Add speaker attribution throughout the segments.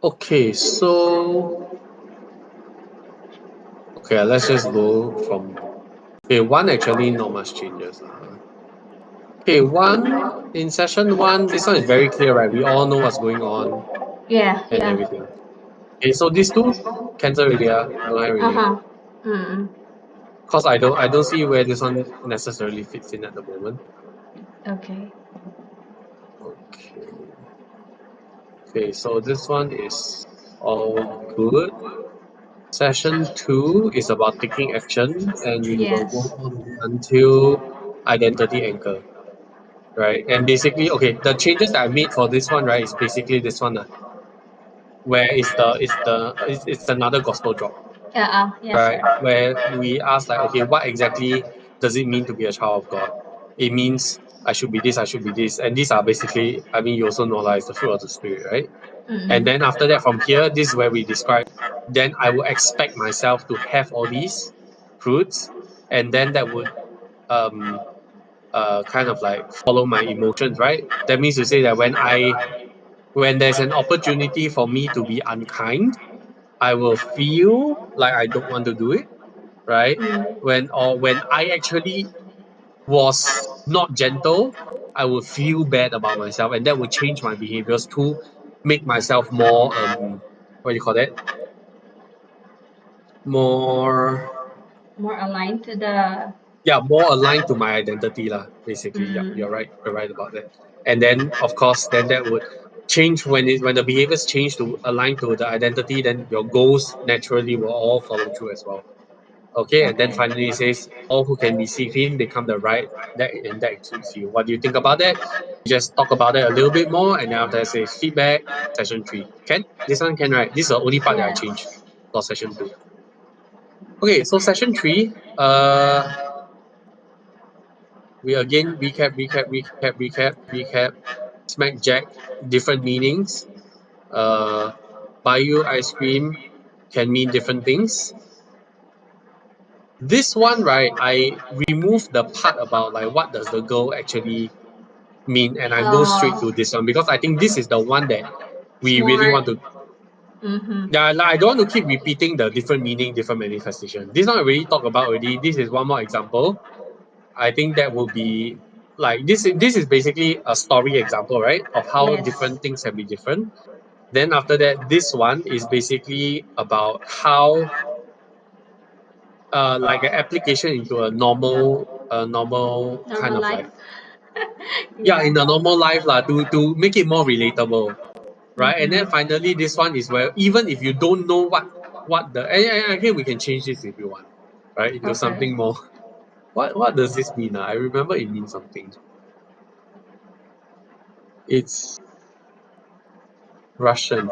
Speaker 1: Okay, so let's just go from one actually not much changes. Okay, one in session one, this one is very clear, right? We all know what's going on
Speaker 2: Yeah,
Speaker 1: and
Speaker 2: yeah.
Speaker 1: everything. Okay, so these two cancel already, don't have already.
Speaker 2: Uh-huh. Mm.
Speaker 1: Cause I don't see where this one necessarily fits in at the moment.
Speaker 2: Okay.
Speaker 1: Okay. Okay, so this one is all good. Session 2 is about taking action, and we will go
Speaker 2: Yes.
Speaker 1: on until identity anchor, right? And basically, okay, the changes that I made for this one, right, is basically this one, where it's another gospel drop,
Speaker 2: Yeah, yes,
Speaker 1: right?
Speaker 2: sir.
Speaker 1: Where we ask like, okay, what exactly does it mean to be a child of God? It means I should be this, I should be this, and these are basically, I mean, you also know like it's the fruit of the spirit, right? And
Speaker 2: Mm-mm.
Speaker 1: then after that, from here, this is where we describe, then I would expect myself to have all these fruits, and then that would um kind of like follow my emotions, right? That means to say that when there's an opportunity for me to be unkind, I will feel like I don't want to do it, right?
Speaker 2: Mm.
Speaker 1: When I actually was not gentle, I would feel bad about myself, and that would change my behaviors to make myself more what do you call that? More
Speaker 2: More aligned to the.
Speaker 1: more aligned to my identity lah. Basically, yeah,
Speaker 2: Mm.
Speaker 1: you're right about that. And then of course, then that would change when the behaviors change to align to the identity. Then your goals naturally will all follow through as well. Okay, and then
Speaker 2: Okay.
Speaker 1: finally it says, all who can receive him become the right, that includes you. What do you think about that? Just talk about it a little bit more, and then after that says feedback, session 3. Can? This one can, right? This is the only part that I
Speaker 2: Yes.
Speaker 1: changed for session 2. Okay, so session 3, we again recap, smack jack, different meanings. Buy you ice cream can mean different things. This one, right, I removed the part about like what does the girl actually mean, and I go straight to this one because I think this is the one that
Speaker 2: It's
Speaker 1: we really
Speaker 2: more.
Speaker 1: want to.
Speaker 2: Mm-hmm.
Speaker 1: Yeah, like I don't want to keep repeating the different meaning, different manifestation. This one I already talked about already. This is one more example. I think that will be like this is basically a story example, right? Of how
Speaker 2: Yes.
Speaker 1: different things can be different. Then after that, this one is basically about how like an application into a normal kind
Speaker 2: Normal
Speaker 1: of
Speaker 2: life.
Speaker 1: like, yeah,
Speaker 2: Yeah.
Speaker 1: in a normal life lah, to make it more relatable, right? And then
Speaker 2: Mm-hmm.
Speaker 1: finally this one is where even if you don't know what the, and again we can change this if you want, right, into
Speaker 2: Okay.
Speaker 1: something more. What does this mean? I remember it means something. It's Russian.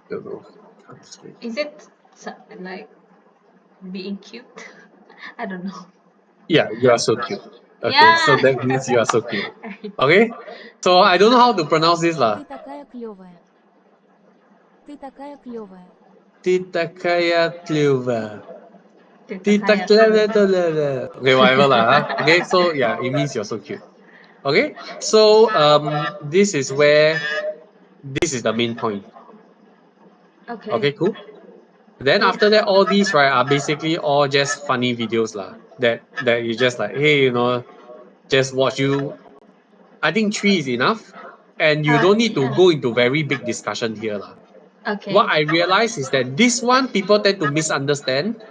Speaker 1: Don't know. Translate.
Speaker 2: Is it like being cute? I don't know.
Speaker 1: Yeah, you are so cute. Okay, so
Speaker 2: Yeah.
Speaker 1: that means you are so cute. Okay, so I don't know how to pronounce this lah.
Speaker 3: Ты такая клевая. Ты такая клевая.
Speaker 1: Ты такая клюва. Ты так
Speaker 2: Titakaya
Speaker 1: ля-ля-ля-ля-ля. Okay, whatever lah. Okay, so yeah, it means you're so cute. Okay, so this is where this is the main point.
Speaker 2: Okay.
Speaker 1: Okay, cool. Then
Speaker 2: Yes.
Speaker 1: after that, all these right are basically all just funny videos lah. That you just like, hey, just watch you. I think 3 is enough, and you don't need to
Speaker 2: Yeah.
Speaker 1: go into very big discussion here lah.
Speaker 2: Okay.
Speaker 1: What I realize is that this one people tend to misunderstand.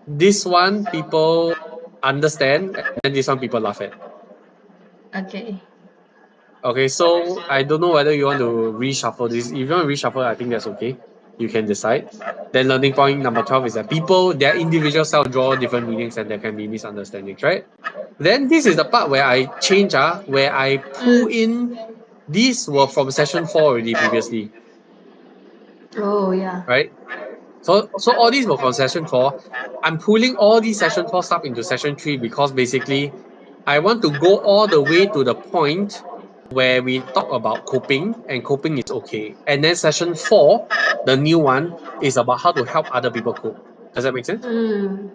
Speaker 1: This one people understand, and then this one people laugh at.
Speaker 2: Okay.
Speaker 1: Okay, so I don't know whether you want to reshuffle this. If you want to reshuffle, I think that's okay. You can decide. Then learning point number 12 is that people, their individual self draw different meanings and there can be misunderstandings, right? Then this is the part where I change, where I pull
Speaker 2: Mm.
Speaker 1: in, these were from session 4 already previously,
Speaker 2: Oh yeah.
Speaker 1: right? So all these were from session 4. I'm pulling all these session 4 stuff into session 3 because basically I want to go all the way to the point where we talk about coping and coping is okay. And then session 4, the new one, is about how to help other people cope. Does that make sense?
Speaker 2: Mm.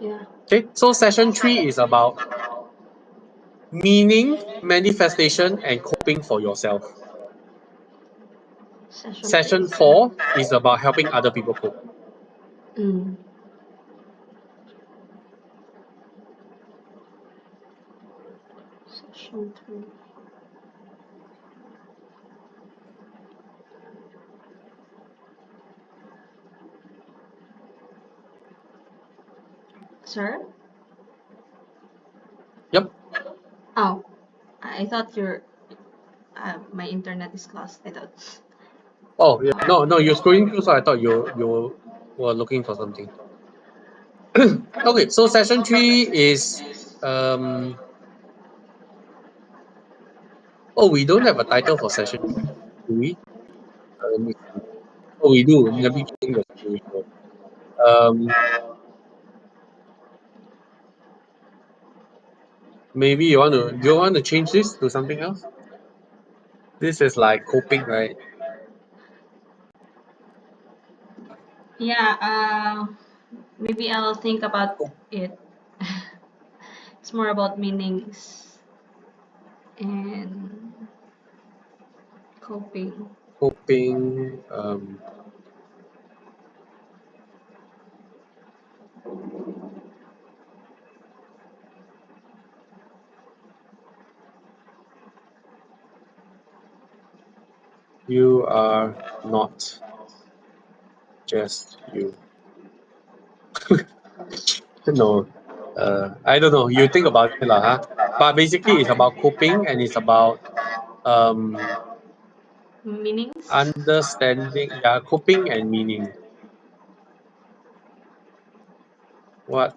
Speaker 2: Yeah.
Speaker 1: Okay, so session 3 is about meaning, manifestation, and coping for yourself. Session 4 is about helping other people cope.
Speaker 2: Mm. Session 3. Sir?
Speaker 1: Yep.
Speaker 2: Oh, I thought my internet is lost. I thought.
Speaker 1: Oh, yeah. No, you're scrolling through, so I thought you were looking for something. Okay, so session 3 is oh, we don't have a title for session 3, do we? Let me see. Oh, we do. Navigating the spiritual. Maybe do you want to change this to something else? This is like coping, right?
Speaker 2: Yeah. Maybe I'll think about it. It's more about meanings and coping.
Speaker 1: Coping. You are not just you. No. I don't know. You think about it, lah, huh? But basically, it's about coping and it's about
Speaker 2: Meanings?
Speaker 1: understanding. Yeah, coping and meaning. What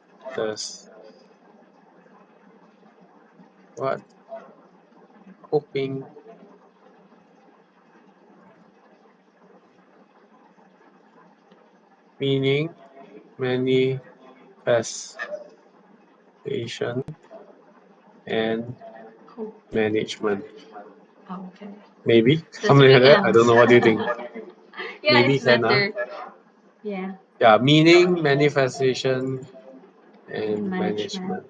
Speaker 1: coping meaning manifestation and management.
Speaker 2: Oh, okay.
Speaker 1: Maybe
Speaker 2: The
Speaker 1: something like
Speaker 2: three
Speaker 1: that. I don't
Speaker 2: M's.
Speaker 1: know. What do you think?
Speaker 2: Yeah,
Speaker 1: Maybe
Speaker 2: it's
Speaker 1: can,
Speaker 2: better. Yeah,
Speaker 1: yeah, meaning, manifestation,
Speaker 2: and
Speaker 1: and
Speaker 2: management.
Speaker 1: management.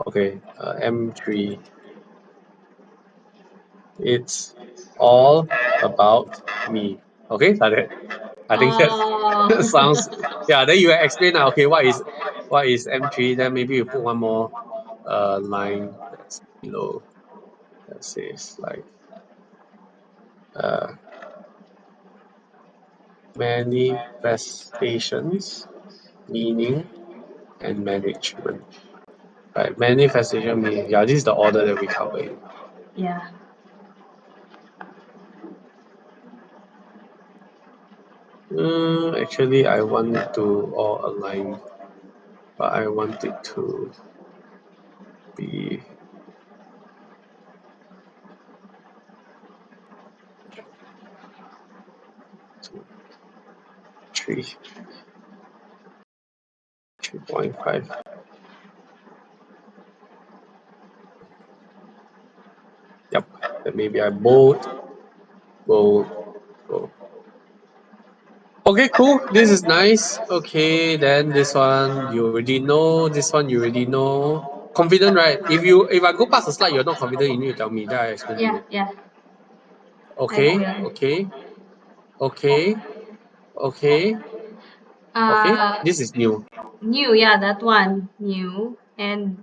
Speaker 1: Okay, M3. It's all about me. Okay, like that. I think that
Speaker 2: Oh.
Speaker 1: sounds. Yeah, then you explain. Okay, what is M3? Then maybe you put one more line that's below that says like manifestations, meaning, and management. Right, manifestation meaning. Yeah, this is the order that we cover in.
Speaker 2: Yeah.
Speaker 1: Actually, I want it to all align, but I want it to be 3.5. Yep, then maybe I bold. Okay, cool. This is nice. Okay, then this one you already know. This one you already know. Confident, right? If I go past the slide, you're not confident. You need to tell me. Then I explain to
Speaker 2: Yeah,
Speaker 1: you.
Speaker 2: yeah.
Speaker 1: Okay, okay. This is new.
Speaker 2: New, yeah, that one. New. And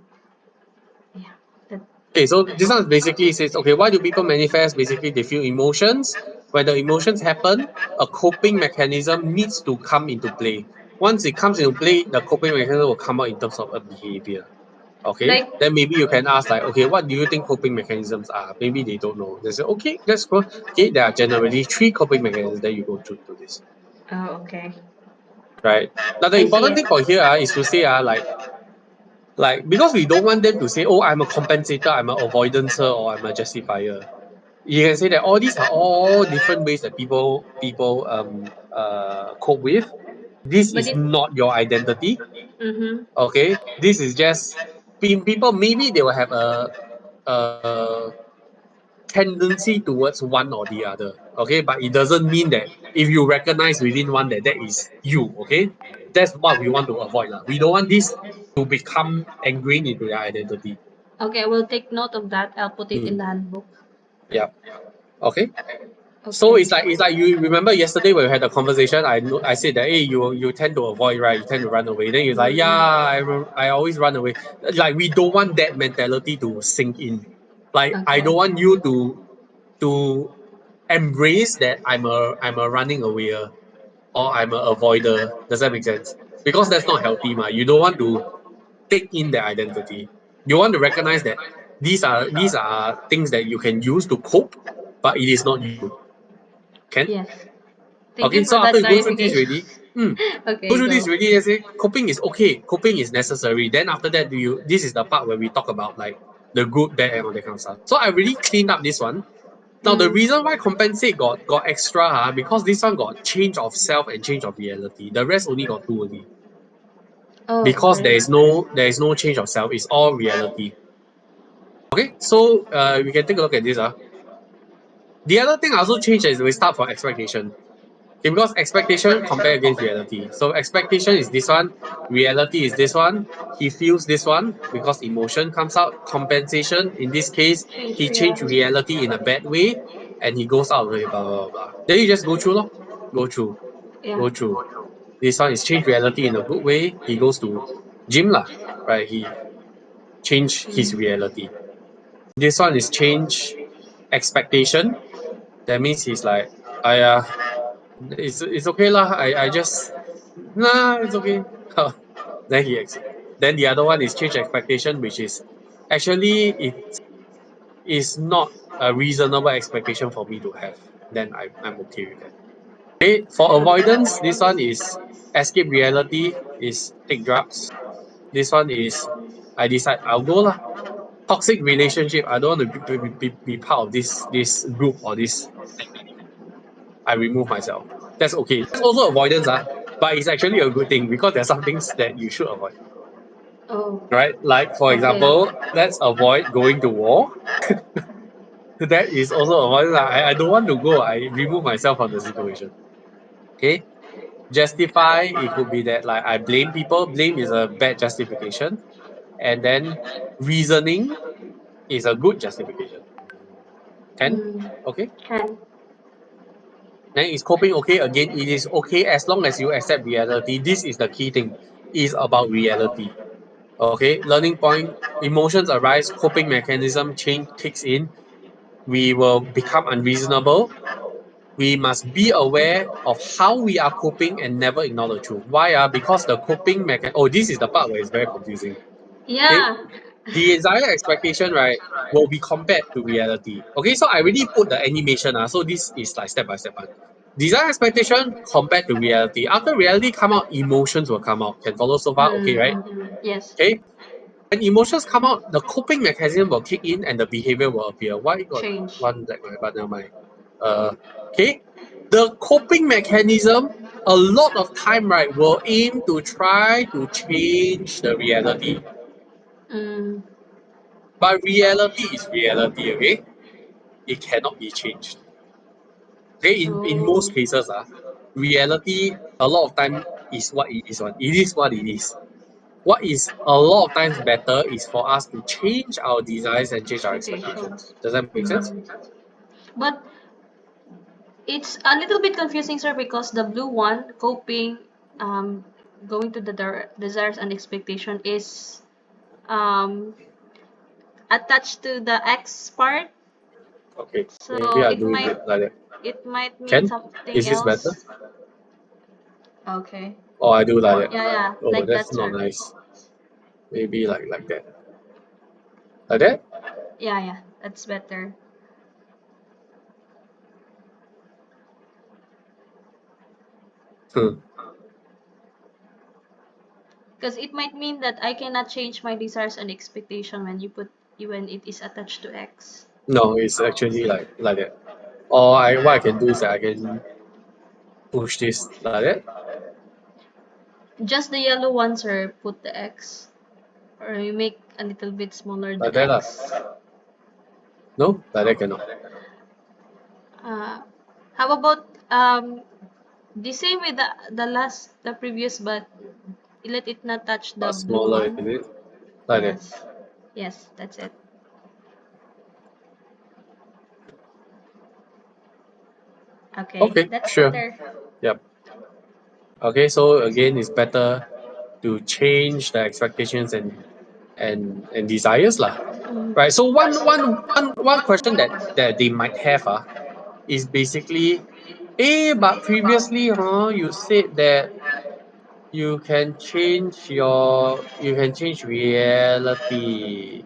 Speaker 2: yeah, that
Speaker 1: Okay, so this one basically says, okay, why do people manifest? Basically, they feel emotions. When the emotions happen, a coping mechanism needs to come into play. Once it comes into play, the coping mechanism will come out in terms of a behavior. Okay,
Speaker 2: like
Speaker 1: then maybe you can ask like, okay, what do you think coping mechanisms are? Maybe they don't know. They say, okay, let's go. Okay, there are generally 3 coping mechanisms that you go through to this,
Speaker 2: oh, okay.
Speaker 1: right? Now the
Speaker 2: I see
Speaker 1: important
Speaker 2: it.
Speaker 1: thing for here is to say like because we don't want them to say, oh, I'm a compensator, I'm an avoidancer, or I'm a justifier. You can say that all these are all different ways that people cope with. This
Speaker 2: But
Speaker 1: is
Speaker 2: it
Speaker 1: not your identity.
Speaker 2: mm-hmm.
Speaker 1: Okay, this is just people. Maybe they will have a tendency towards one or the other. Okay, but it doesn't mean that if you recognize within one that that is you, okay? That's what we want to avoid. We don't want this to become ingrained into their identity.
Speaker 2: Okay, I will take note of that. I'll put it in the handbook.
Speaker 1: Yeah. Okay. So
Speaker 2: Okay.
Speaker 1: it's like you remember yesterday when we had a conversation. I said that hey, you tend to avoid, right? You tend to run away. Then you're like, yeah, I always run away. Like we don't want that mentality to sink in. Like I
Speaker 2: Okay.
Speaker 1: don't want you to embrace that I'm a running awayer or I'm a avoider. Does that make sense? Because that's not healthy, ma. You don't want to take in their identity. You want to recognize that these are things that you can use to cope, but it is not you. Can?
Speaker 2: Yes. Thank
Speaker 1: Okay,
Speaker 2: you
Speaker 1: so
Speaker 2: for
Speaker 1: after
Speaker 2: that
Speaker 1: you go through this
Speaker 2: clarification.
Speaker 1: already, go
Speaker 2: Okay,
Speaker 1: through
Speaker 2: go.
Speaker 1: this already, you say coping is okay, coping is necessary. Then after that, this is the part where we talk about like the good, bad, and all that kind of stuff. So I really cleaned up this one. Now the reason why compensate got extra, because this one got change of self and change of reality. The rest only got two only.
Speaker 2: Oh,
Speaker 1: Because
Speaker 2: okay.
Speaker 1: there is no change of self, it's all reality. Okay, so we can take a look at this. The other thing I also changed is we start from expectation. Okay, because expectation compare against reality. So expectation is this one, reality is this one. He feels this one because emotion comes out. Compensation, in this case,
Speaker 2: Change
Speaker 1: he changed
Speaker 2: reality.
Speaker 1: reality in a bad way and he goes out with blah blah blah. Then you just go through lor. Go through.
Speaker 2: Yeah.
Speaker 1: Go through. This one is change reality in a good way. He goes to gym lah. Right? He changed his reality. This one is change expectation. That means he's like, it's okay lah. I just it's okay. Then then the other one is change expectation, which is actually it is not a reasonable expectation for me to have. Then I'm okay with that. Okay, for avoidance, this one is escape reality, is take drugs. This one is I decide I'll go lah. Toxic relationship, I don't want to be part of this group or this. I remove myself. That's okay. That's also avoidance, but it's actually a good thing because there's some things that you should avoid.
Speaker 2: Oh.
Speaker 1: Right? Like for example, let's avoid going to war. That is also avoidance. I don't want to go. I remove myself from the situation. Okay? Justify, it could be that like I blame people. Blame is a bad justification. And then reasoning is a good justification. Can? Okay?
Speaker 2: Can.
Speaker 1: Then is coping okay? Again, it is okay as long as you accept reality. This is the key thing. It's about reality. Okay? Learning point, emotions arise, coping mechanism change kicks in. We will become unreasonable. We must be aware of how we are coping and never ignore the truth. Why? Because the coping mechanism. Oh, this is the part where it's very confusing. Okay?
Speaker 2: Yeah.
Speaker 1: The desired expectation, right, will be compared to reality. Okay, so I already put the animation. So this is like step by step. Desired expectation compared to reality. After reality come out, emotions will come out. Can follow so far? Okay, right?
Speaker 2: Yes.
Speaker 1: Okay. When emotions come out, the coping mechanism will kick in and the behavior will appear. Why got
Speaker 2: Change.
Speaker 1: one black line, but never mind. Okay. The coping mechanism, a lot of time, right, will aim to try to change the reality. But reality is reality, okay? It cannot be changed. Okay, in most cases, reality a lot of time is what it is. It is what it is. What is a lot of times better is for us to change our desires and change our expectations. Does that make sense?
Speaker 2: But it's a little bit confusing, sir, because the blue one, coping, going to the desires and expectation, is attached to the X part.
Speaker 1: Okay,
Speaker 2: So
Speaker 1: maybe I'll do it like that.
Speaker 2: it might mean
Speaker 1: Can?
Speaker 2: something
Speaker 1: Is this
Speaker 2: else.
Speaker 1: better?
Speaker 2: Okay.
Speaker 1: Or I do like that?
Speaker 2: Yeah,
Speaker 1: Oh,
Speaker 2: like
Speaker 1: that's
Speaker 2: that,
Speaker 1: not
Speaker 2: sir.
Speaker 1: nice. Maybe like that. Like that?
Speaker 2: Yeah, that's better. Because it might mean that I cannot change my desires and expectation when it is attached to X.
Speaker 1: No, it's actually like that. Or what I can do is that I can push this like that.
Speaker 2: Just the yellow one, sir, put the X. Or you make a little bit smaller the
Speaker 1: Like that lah.
Speaker 2: X.
Speaker 1: No? Like that cannot.
Speaker 2: How about The same with the previous, but let it not touch the blue
Speaker 1: Smaller,
Speaker 2: one.
Speaker 1: is it? Like that.
Speaker 2: Yes. Yes, that's it. Okay,
Speaker 1: Okay,
Speaker 2: that's
Speaker 1: sure.
Speaker 2: better.
Speaker 1: Yep. Okay, so again, it's better to change the expectations and desires lah. Right. So one question that they might have is basically, but previously you said that you can change reality.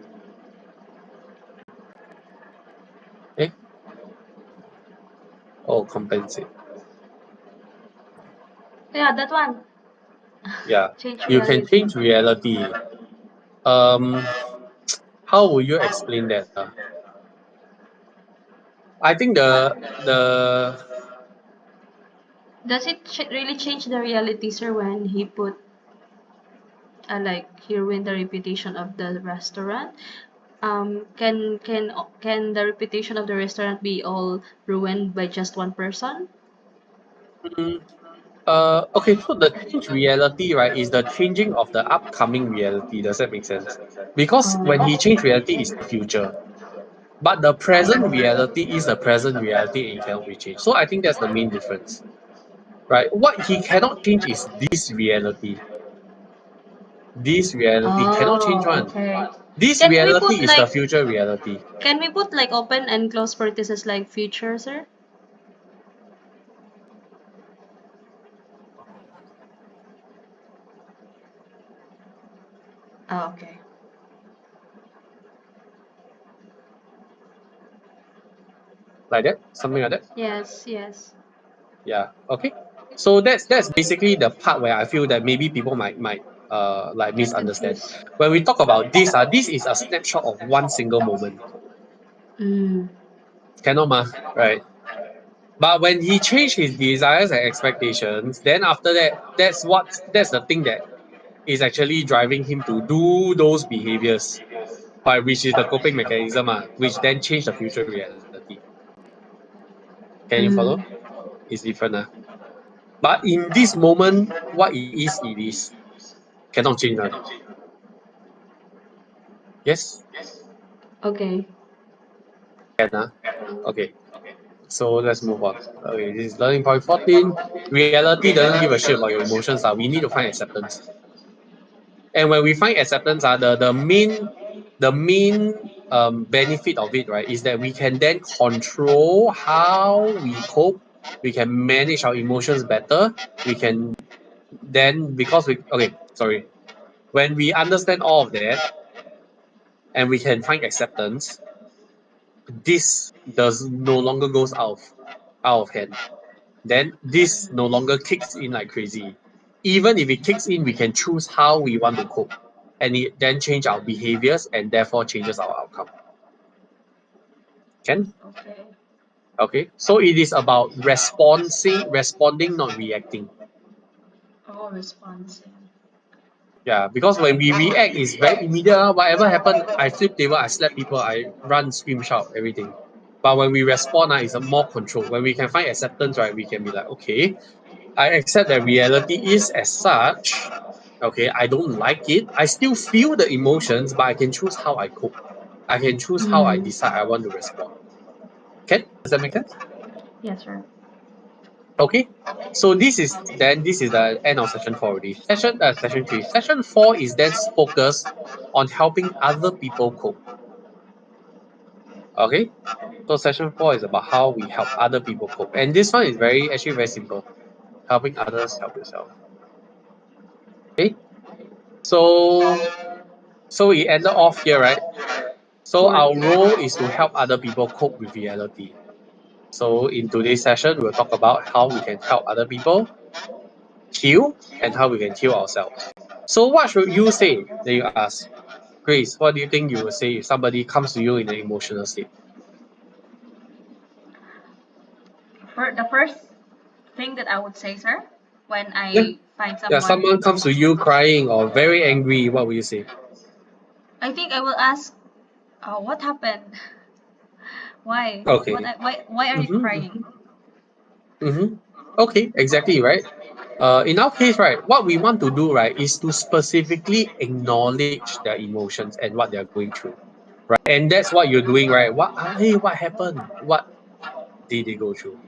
Speaker 1: Eh? Oh, compensate.
Speaker 2: Yeah, that one.
Speaker 1: Yeah.
Speaker 2: Change
Speaker 1: You can
Speaker 2: reality.
Speaker 1: change reality. How will you explain that? I think the
Speaker 2: Does it really change the reality, sir, when he put like he ruined the reputation of the restaurant? Can the reputation of the restaurant be all ruined by just one person?
Speaker 1: mm, okay, so the change reality, right, is the changing of the upcoming reality. Does that make sense? Because when he changed reality, is the future. But the present reality is the present reality and it cannot be changed. So I think that's the main difference. Right? What he cannot change is this reality. This reality cannot change
Speaker 2: Oh,
Speaker 1: one.
Speaker 2: okay.
Speaker 1: This
Speaker 2: Can we put
Speaker 1: reality is the
Speaker 2: like
Speaker 1: future reality.
Speaker 2: can we put like open and close parentheses like future, sir? Oh, okay.
Speaker 1: Like that? Something like that?
Speaker 2: Yes, yes.
Speaker 1: Yeah. Okay. So that's basically the part where I feel that maybe people might like
Speaker 2: Get
Speaker 1: misunderstand.
Speaker 2: confused.
Speaker 1: When we talk about this, this is a snapshot of one single moment.
Speaker 2: Mm.
Speaker 1: Cannot right? But when he changed his desires and expectations, then after that, that's the thing that is actually driving him to do those behaviors, by which is the coping mechanism, which then change the future reality. Can you follow?
Speaker 2: Mm.
Speaker 1: It's different. But in this moment, what it is, it is. Cannot change one. Yes?
Speaker 2: Okay.
Speaker 1: Can Okay. So let's move on. Okay, this is learning point 14. Reality doesn't give a shit about your emotions. We need to find acceptance. And when we find acceptance, the main benefit of it, right, is that we can then control how we cope. We can manage our emotions better. We can then, because we okay, sorry. When we understand all of that and we can find acceptance, this does no longer goes out of hand. Then this no longer kicks in like crazy. Even if it kicks in, we can choose how we want to cope. And it then change our behaviors and therefore changes our outcome. Can?
Speaker 2: Okay.
Speaker 1: Okay. So it is about responding, not reacting.
Speaker 2: Oh, responsing.
Speaker 1: Yeah, because when we react, it's very immediate. Whatever happened, I flip table, I slap people, I run, scream, shout, everything. But when we respond, it's a more control. When we can find acceptance, right, we can be like, okay, I accept that reality is as such. Okay, I don't like it. I still feel the emotions, but I can choose how I cope. I can choose how I
Speaker 2: Mm.
Speaker 1: decide I want to respond. Okay, does that make sense?
Speaker 2: Yes, sir.
Speaker 1: Okay. So this is the end of session 4 already. Session 3. Session 4 is then focused on helping other people cope. Okay. So session 4 is about how we help other people cope. And this one is actually very simple. Helping others help yourself. Okay. So we ended off here, right? So
Speaker 2: Fourth.
Speaker 1: our role is to help other people cope with reality. So in today's session, we'll talk about how we can help other people heal and how we can heal ourselves. So what should you say? Then you ask, Grace, what do you think you will say if somebody comes to you in an emotional state?
Speaker 2: For the first thing that I would say, sir, when
Speaker 1: Yeah.
Speaker 2: I find
Speaker 1: Yeah,
Speaker 2: someone,
Speaker 1: someone comes to you crying or very angry, what will you say?
Speaker 2: I think I will ask, what happened? Why?
Speaker 1: Okay.
Speaker 2: Why are you
Speaker 1: Mm-hmm.
Speaker 2: crying?
Speaker 1: Mm-hmm. Okay, exactly, right? In our case, right, what we want to do, right, is to specifically acknowledge their emotions and what they're going through, right? And that's what you're doing, right? Hey, what happened? What did they go through?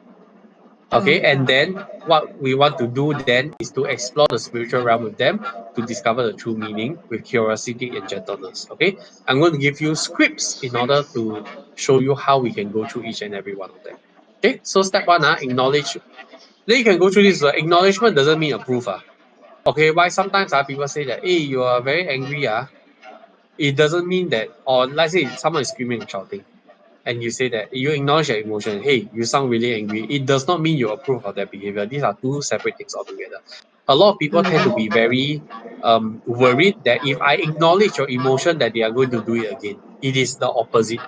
Speaker 1: Okay, and then what we want to do then is to explore the spiritual realm with them to discover the true meaning with curiosity and gentleness. Okay, I'm going to give you scripts in order to show you how we can go through each and every one of them. Okay, so step one, acknowledge. Then you can go through this. Acknowledgement doesn't mean approve. Okay, why sometimes people say that, hey, you are very angry. It doesn't mean that, or let's say someone is screaming and shouting, and you say that you acknowledge your emotion. Hey, you sound really angry. It does not mean you approve of that behavior. These are two separate things altogether. A lot of people tend to be very worried that if I acknowledge your emotion, that they are going to do it again. It is the opposite.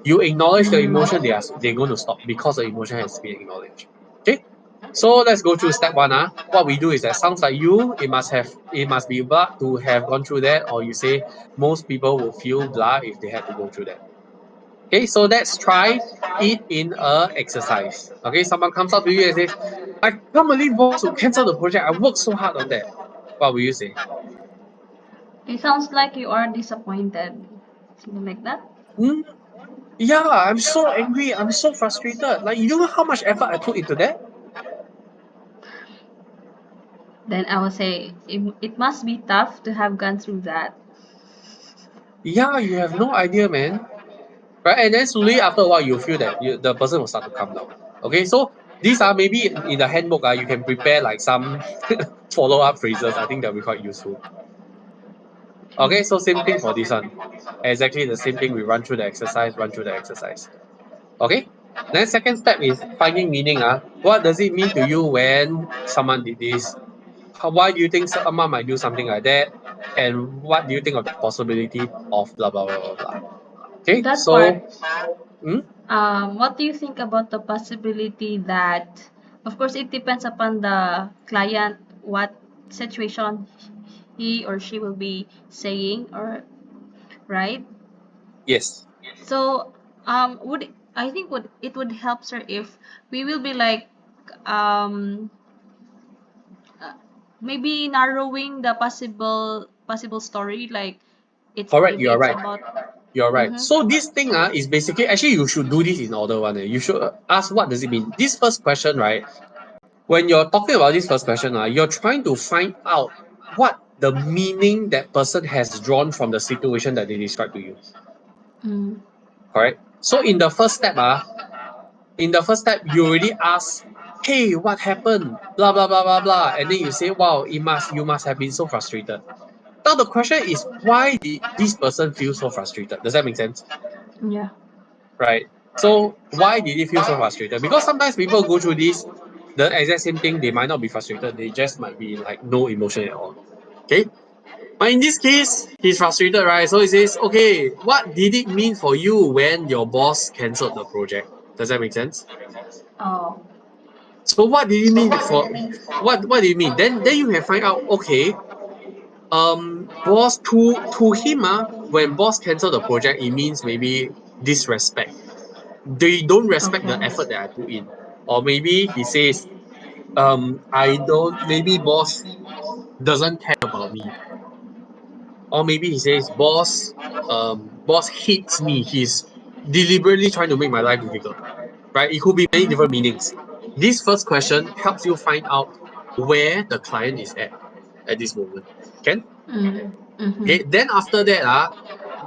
Speaker 1: You acknowledge the emotion, they're going to stop because the emotion has been acknowledged. Okay. So let's go through step one. What we do is that sounds like you, it must be blah to have gone through that, or you say most people will feel blah if they had to go through that. Okay, so let's try it in a exercise. Okay, someone comes up to you and says, I can't believe boss will cancel the project. I worked so hard on that. What will you say?
Speaker 2: It sounds like you are disappointed. Something like that.
Speaker 1: Hmm, yeah, I'm so angry. I'm so frustrated. Like, you know how much effort I put into that?
Speaker 2: Then I will say, it must be tough to have gone through that.
Speaker 1: Yeah, you have no idea, man. Right, and then slowly after a while, you feel that the person will start to calm down. Okay, so these are maybe in the handbook, you can prepare like some follow-up phrases. I think that'll be quite useful. Okay, so same thing for this one. Exactly the same thing. We run through the exercise. Okay. Then second step is finding meaning. What does it mean to you when someone did this? Why do you think someone might do something like that? And what do you think of the possibility of blah blah blah blah blah? Okay,
Speaker 2: That part,
Speaker 1: so hmm?
Speaker 2: what do you think about the possibility that, of course, it depends upon the client, what situation he or she will be saying, or right?
Speaker 1: Yes.
Speaker 2: So, would I think would it would help, sir, if we will be like, um, uh, maybe narrowing the possible story, like it's
Speaker 1: Correct,
Speaker 2: maybe
Speaker 1: you are
Speaker 2: it's
Speaker 1: right.
Speaker 2: about.
Speaker 1: You're right.
Speaker 2: Mm-hmm.
Speaker 1: So this thing is basically actually you should do this in order one. You should ask what does it mean. This first question, right? When you're talking about this first question, you're trying to find out what the meaning that person has drawn from the situation that they described to you.
Speaker 2: Mm.
Speaker 1: Correct? So in the first step, you already ask, hey, what happened? Blah blah blah blah blah. And then you say, wow, you must have been so frustrated. Now the question is, why did this person feel so frustrated? Does that make sense?
Speaker 2: Yeah.
Speaker 1: Right? So why did they feel so frustrated? Because sometimes people go through this, the exact same thing, they might not be frustrated, they just might be like no emotion at all. Okay? But in this case, he's frustrated, right? So he says, okay, what did it mean for you when your boss cancelled the project? Does that make sense?
Speaker 2: Oh.
Speaker 1: So what did it mean for what did it mean? Then you can find out, okay, boss to him, when boss cancel the project, it means maybe disrespect. They don't respect the effort that I put in. Or maybe he says, I don't maybe boss doesn't care about me. Or maybe he says, boss hates me. He's deliberately trying to make my life difficult. Right? It could be many different meanings. This first question helps you find out where the client is at this moment. Can?
Speaker 2: Mm-hmm.
Speaker 1: Okay. Then after that,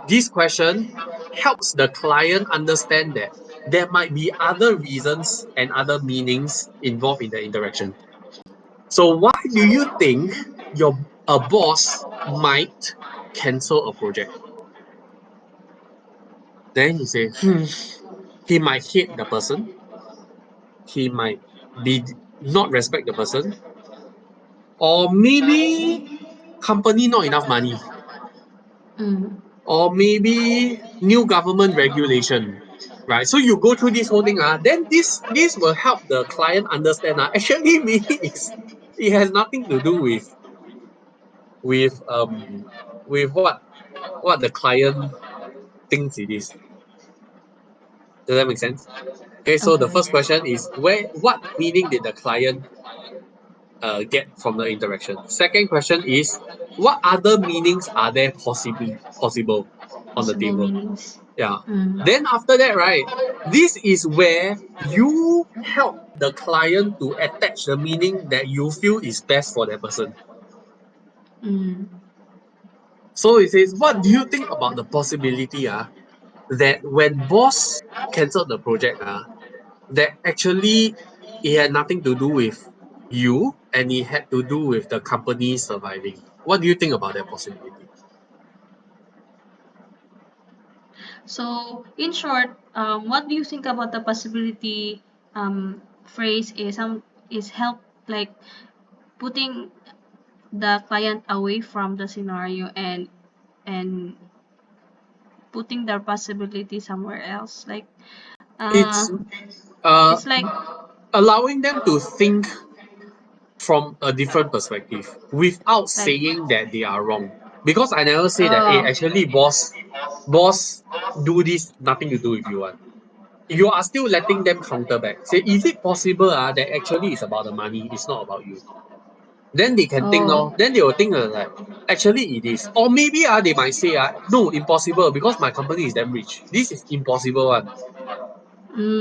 Speaker 1: this question helps the client understand that there might be other reasons and other meanings involved in the interaction. So why do you think your a boss might cancel a project? Then he say, he might hate the person, he might be not respect the person, or maybe company not enough money,
Speaker 2: Mm.
Speaker 1: or maybe new government regulation, right? So you go through this whole thing, then this will help the client understand. Actually, maybe it has nothing to do with with what the client thinks it is. Does that make sense? Okay, so the
Speaker 2: Okay.
Speaker 1: first question is what meaning did the client get from the interaction. Second question is, what other meanings are there possible on the
Speaker 2: Possible
Speaker 1: table?
Speaker 2: meanings.
Speaker 1: Yeah. Then after that, right, this is where you help the client to attach the meaning that you feel is best for that person.
Speaker 2: Mm.
Speaker 1: So it says, what do you think about the possibility that when boss cancelled the project, that actually it had nothing to do with you and it had to do with the company surviving? What do you think about that possibility?
Speaker 2: So, in short, what do you think about the possibility phrase is help like putting the client away from the scenario and putting their possibility somewhere else. Like
Speaker 1: It's uh
Speaker 2: it's like
Speaker 1: allowing them to think from a different perspective without
Speaker 2: like
Speaker 1: saying that they are wrong. Because I never say that, hey, actually, boss, do this, nothing to do with you. You are still letting them counter back. Say, is it possible that actually it's about the money, it's not about you? Then they can think, then they will think like, actually it is. Or maybe they might say, no, impossible, because my company is damn rich. This is impossible one.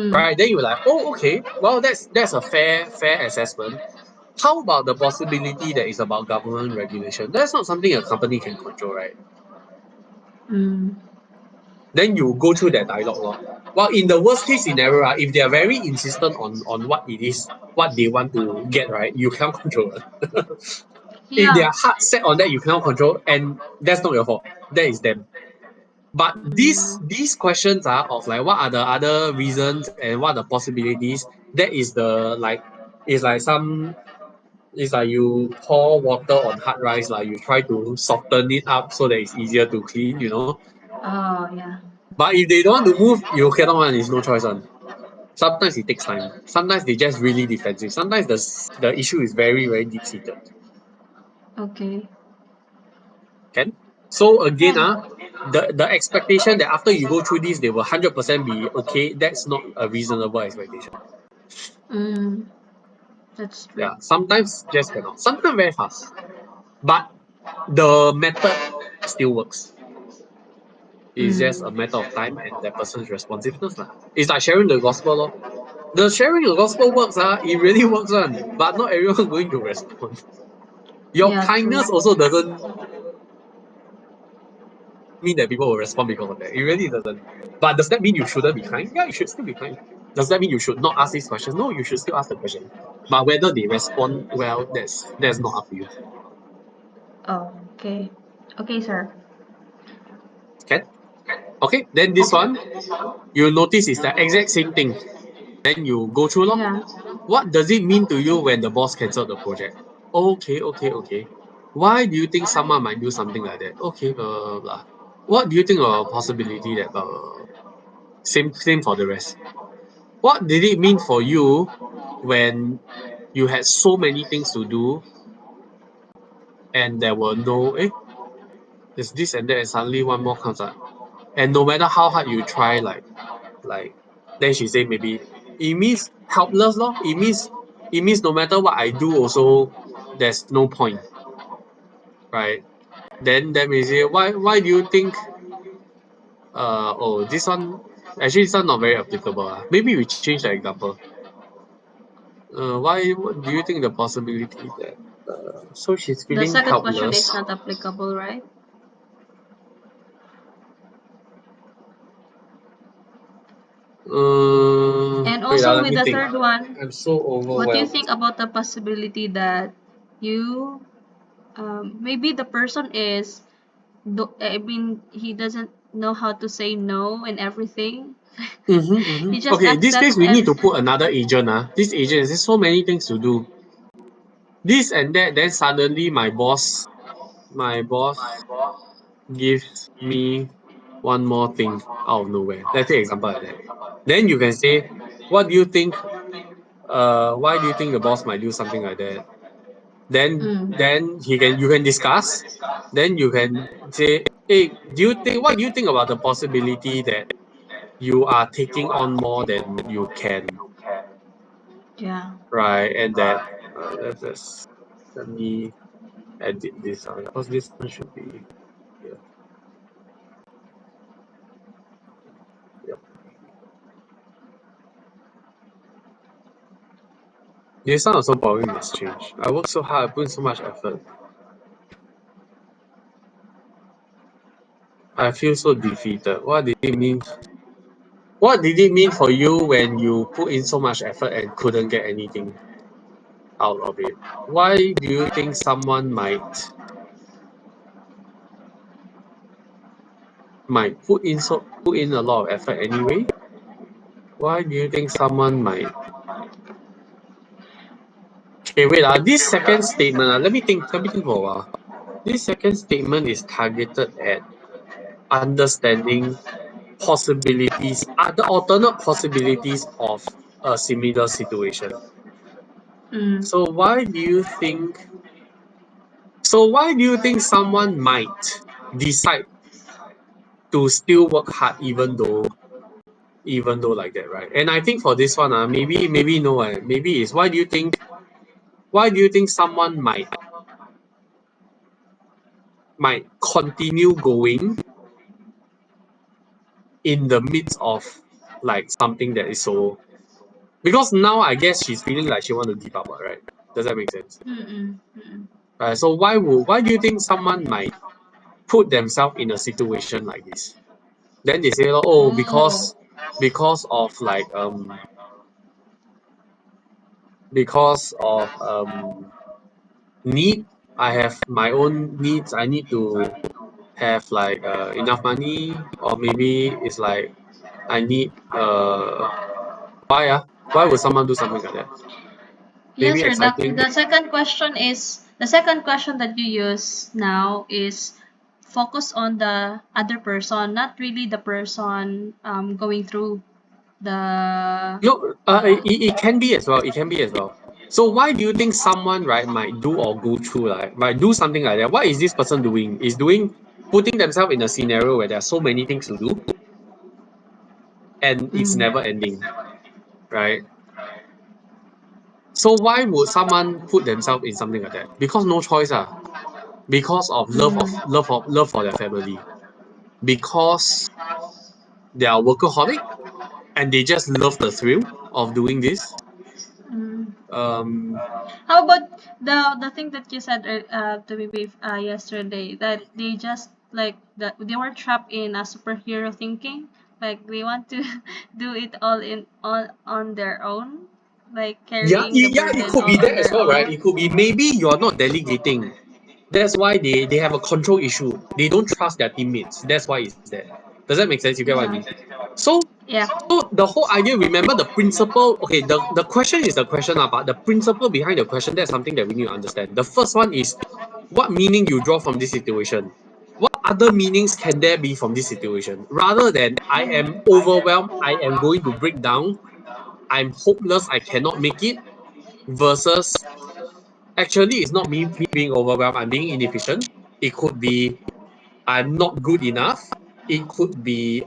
Speaker 1: Right? Then you're like, oh, okay, well, that's a fair assessment. How about the possibility that it's about government regulation? That's not something a company can control, right? Then you go through that dialogue. Well, in the worst case scenario, if they are very insistent on what it is, what they want to get, right, you cannot control it. If they are hard set on that, you cannot control, and that's not your fault. That is them. But these questions of like what are the other reasons and what are the possibilities, that is the it's like you pour water on hard rice, like you try to soften it up so that it's easier to clean,
Speaker 2: yeah.
Speaker 1: But if they don't want to move, you cannot one, it's no choice one. Sometimes it takes time. Sometimes they just really defensive. Sometimes the issue is very, very deep seated.
Speaker 2: Okay.
Speaker 1: Can? So again, the expectation that after you go through this, they will 100% be okay, that's not a reasonable expectation.
Speaker 2: That's true.
Speaker 1: Yeah, sometimes just cannot. Sometimes very fast. But the method still works. It's just a matter of time and that person's responsiveness. It's like sharing the gospel. The sharing the gospel works, it really works one. But not everyone going to respond. Your kindness also doesn't mean that people will respond because of that. It really doesn't. But does that mean you shouldn't be kind? Yeah, you should still be kind. Does that mean you should not ask these questions? No, you should still ask the question. But whether they respond well, that's not up to you.
Speaker 2: Okay. Okay, sir.
Speaker 1: Okay? Okay, then this one, you'll notice it's the exact same thing. Then you go through lor.
Speaker 2: Yeah.
Speaker 1: What does it mean to you when the boss cancelled the project? Okay. Why do you think someone might do something like that? Okay, blah, blah, blah. What do you think of a possibility that same for the rest? What did it mean for you when you had so many things to do and there were there's this and that and suddenly one more comes up. And no matter how hard you try, like then she say maybe it means helpless lor. It means no matter what I do also there's no point. Right? Then we say why do you think this one actually this one not very applicable. Maybe we change the example. What do you think the possibility that so she's
Speaker 2: The
Speaker 1: feeling
Speaker 2: second question is
Speaker 1: helpless?
Speaker 2: not applicable, right? And
Speaker 1: Wait,
Speaker 2: also
Speaker 1: let
Speaker 2: with
Speaker 1: me
Speaker 2: the
Speaker 1: think.
Speaker 2: third one,
Speaker 1: I'm so
Speaker 2: what do you
Speaker 1: overwhelmed.
Speaker 2: think about the possibility that you maybe the person is I mean he doesn't know how to say no and everything. He just
Speaker 1: Okay, in this case
Speaker 2: accepts
Speaker 1: we need to
Speaker 2: everything.
Speaker 1: put another agent. This agent has so many things to do. This and that, then suddenly my boss gives me one more thing out of nowhere. Let's take example like that. Then you can say, what do you think? Why do you think the boss might do something like that? Then you can discuss. Then you can say, hey, what do you think about the possibility that you are taking on more than you can,
Speaker 2: Yeah.
Speaker 1: right? And that Let me edit this out because this one should be here. Yep. This one also boring exchange. I work so hard, I put in so much effort. I feel so defeated. What did it mean? What did it mean for you when you put in so much effort and couldn't get anything out of it? Why do you think someone might put in a lot of effort anyway? Why do you think someone might? Okay, wait. This second statement. Let me think for a while. This second statement is targeted at understanding possibilities, other alternate possibilities of a similar situation.
Speaker 2: Mm.
Speaker 1: So why do you think? So why do you think someone might decide to still work hard even though like that, right? And I think for this one, maybe no, maybe is why do you think someone might continue going in the midst of like something that is so, because now I guess she's feeling like she want to give up, right? Does that make sense?
Speaker 2: Mm-mm. Mm-mm.
Speaker 1: So why do you think someone might put themselves in a situation like this? Then they say, oh,
Speaker 2: Oh.
Speaker 1: of like because of need. I have my own needs. I need to have like enough money, or maybe it's like I need why would someone do something like that?
Speaker 2: Yes,
Speaker 1: Maybe
Speaker 2: sir.
Speaker 1: exciting.
Speaker 2: The second question that you use now is focus on the other person, not really the person going through the.
Speaker 1: No, it can be as well. It can be as well. So why do you think someone right might do or go through like might do something like that? What is this person doing? Is doing putting themselves in a scenario where there are so many things to do and it's
Speaker 2: Mm.
Speaker 1: never ending, right? So why would someone put themselves in something like that? Because no choice, because of love for their family, because they are workaholic and they just love the thrill of doing this.
Speaker 2: Mm.
Speaker 1: Um,
Speaker 2: How about the thing that you said to me yesterday, that they just like that they were trapped in a superhero thinking, like they want to do it all on their own, like carrying the
Speaker 1: it
Speaker 2: burden
Speaker 1: could be
Speaker 2: all on
Speaker 1: that as
Speaker 2: their
Speaker 1: well, right?
Speaker 2: own.
Speaker 1: It could be maybe you're not delegating. That's why they have a control issue. They don't trust their teammates. That's why it's there. Does that make sense? You get what I
Speaker 2: Yeah.
Speaker 1: mean? So
Speaker 2: Yeah.
Speaker 1: the whole idea, remember the principle, okay, the question is the question, but the principle behind the question, that's something that we need to understand. The first one is what meaning you draw from this situation. What other meanings can there be from this situation? Rather than I am overwhelmed, I am going to break down, I'm hopeless, I cannot make it, versus actually it's not me being overwhelmed, I'm being inefficient. It could be I'm not good enough. It could be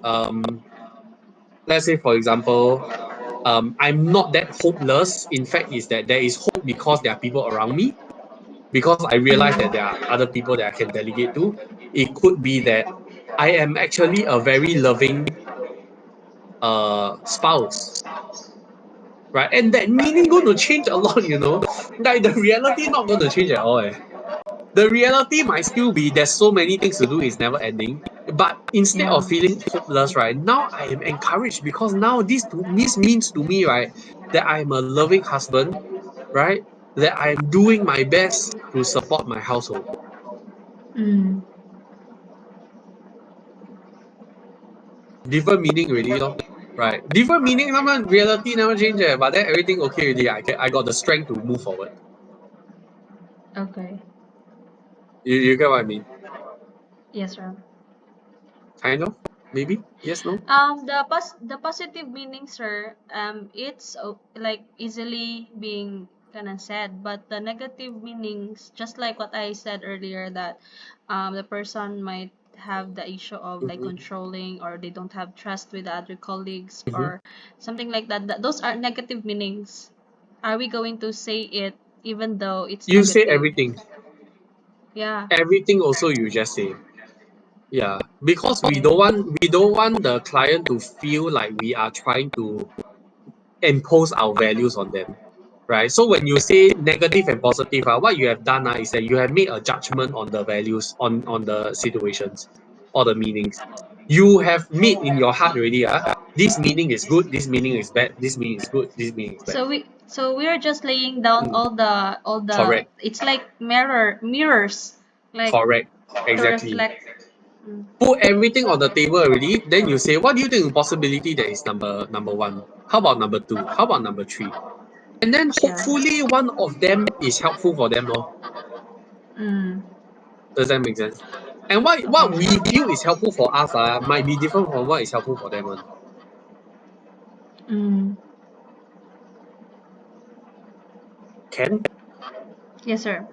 Speaker 1: let's say for example, I'm not that hopeless. In fact, is that there is hope because there are people around me. Because I realize that there are other people that I can delegate to. It could be that I am actually a very loving spouse, right? And that meaning going to change a lot, Like the reality not going to change at all. The reality might still be there's so many things to do, it's never ending. But instead
Speaker 2: Yeah.
Speaker 1: of feeling hopeless, right, now I am encouraged because now this means to me, right, that I am a loving husband, right? That I am doing my best to support my household.
Speaker 2: Mm.
Speaker 1: Different meaning really, lor. Right? Different meaning, sometimes reality never change, but then everything okay already. I got the strength to move forward.
Speaker 2: Okay.
Speaker 1: You get what I mean?
Speaker 2: Yes, sir.
Speaker 1: Kind of? Maybe? Yes, no?
Speaker 2: The positive meaning, sir, it's like easily being kind of said, but the negative meanings, just like what I said earlier, that the person might have the issue of like
Speaker 1: Mm-hmm.
Speaker 2: controlling, or they don't have trust with the other colleagues,
Speaker 1: Mm-hmm.
Speaker 2: or something like that. Those are negative meanings. Are we going to say it even though it's
Speaker 1: You say
Speaker 2: negative.
Speaker 1: everything.
Speaker 2: Yeah.
Speaker 1: Everything also you just say. Yeah, because we
Speaker 2: Okay.
Speaker 1: don't want the client to feel like we are trying to impose our values on them, right? So when you say negative and positive, what you have done is that you have made a judgment on the values on the situations or the meanings. You have made in your heart already. This meaning is good. This meaning is bad. This meaning is good. This meaning is bad.
Speaker 2: So we are just laying down
Speaker 1: Mm,
Speaker 2: all the
Speaker 1: correct.
Speaker 2: it's like mirrors like
Speaker 1: Correct.
Speaker 2: to
Speaker 1: Exactly.
Speaker 2: reflect. Mm.
Speaker 1: Put everything on the table already. Then you say, what do you think the possibility that is number one? How about number two? How about number three? And then
Speaker 2: Yeah.
Speaker 1: hopefully one of them is helpful for them, no?
Speaker 2: Mm.
Speaker 1: Does that make sense? And what we
Speaker 2: Okay.
Speaker 1: feel is helpful for us might be different from what is helpful for them.
Speaker 2: Mm.
Speaker 1: Can?
Speaker 2: Yes, sir.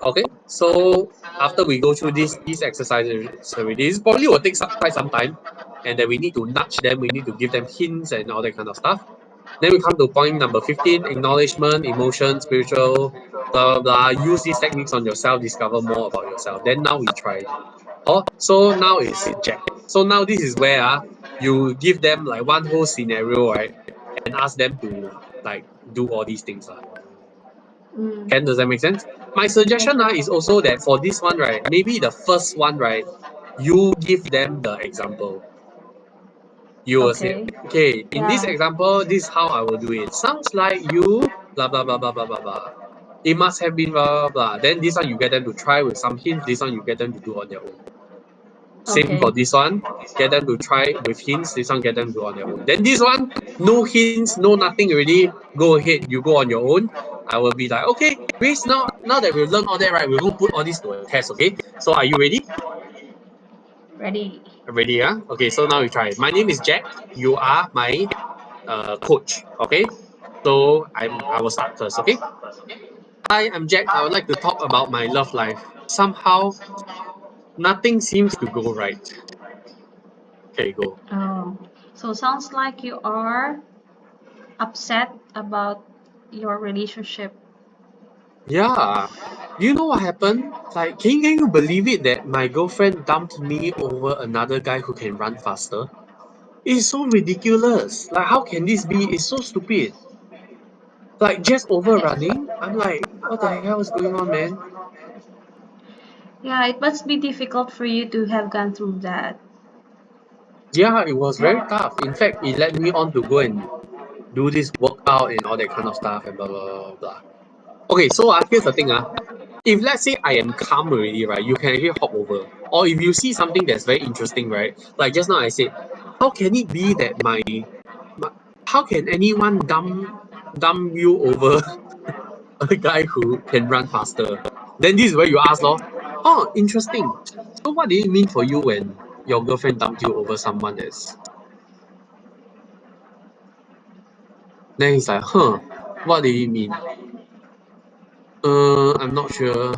Speaker 1: Okay. So after we go through these exercises already, this probably will take quite some time. And then we need to nudge them, we need to give them hints and all that kind of stuff. Then we come to point number 15, acknowledgement, emotion, spiritual, blah, blah, blah. Use these techniques on yourself, discover more about yourself. Then now we try. Oh, so now it's Jack. So now this is where you give them like one whole scenario, right? And ask them to like do all these things.
Speaker 2: Mm.
Speaker 1: Does that make sense? My
Speaker 2: Yes,
Speaker 1: suggestion
Speaker 2: sir.
Speaker 1: is also that for this one, right, maybe the first one, right, you give them the example. You will say,
Speaker 2: Okay.
Speaker 1: okay, in this
Speaker 2: Yeah.
Speaker 1: example, this is how I will do it. Sounds like you blah blah blah blah blah blah blah. It must have been blah blah blah. Then this one you get them to try with some hints. This one you get them to do on their own. Same
Speaker 2: Okay.
Speaker 1: for this one. Get them to try with hints. This one get them to do on their own. Then this one, no hints, no nothing already. Go ahead, you go on your own. I will be like, okay, Grace, now that we've learned all that, right, we're going to put all this to a test, okay? So are you ready?
Speaker 2: Ready.
Speaker 1: Ready, yeah? Okay, so now we try. My name is Jack. You are my coach, okay? So I will start first, okay? Hi, I'm Jack. I would like to talk about my love life. Somehow, nothing seems to go right. Okay, go.
Speaker 2: Oh. So sounds like you are upset about your relationship.
Speaker 1: Yeah. Do you know what happened? Like, can you believe it that my girlfriend dumped me over another guy who can run faster? It's so ridiculous. Like, how can this be? It's so stupid. Like, just overrunning? I'm like, what the hell is going on, man?
Speaker 2: Yeah, it must be difficult for you to have gone through that.
Speaker 1: Yeah, it was very tough. In fact, it led me on to go and do this workout and all that kind of stuff and blah, blah, blah, blah. Okay, so here's the thing. If let's say I am calm already, right, you can actually hop over. Or if you see something that's very interesting, right, like just now I said, how can it be that my how can anyone dump you over a guy who can run faster? Then this is where you ask, lor, oh, interesting. So what did it mean for you when your girlfriend dumped you over someone that's then he's like, what did it mean? I'm not sure.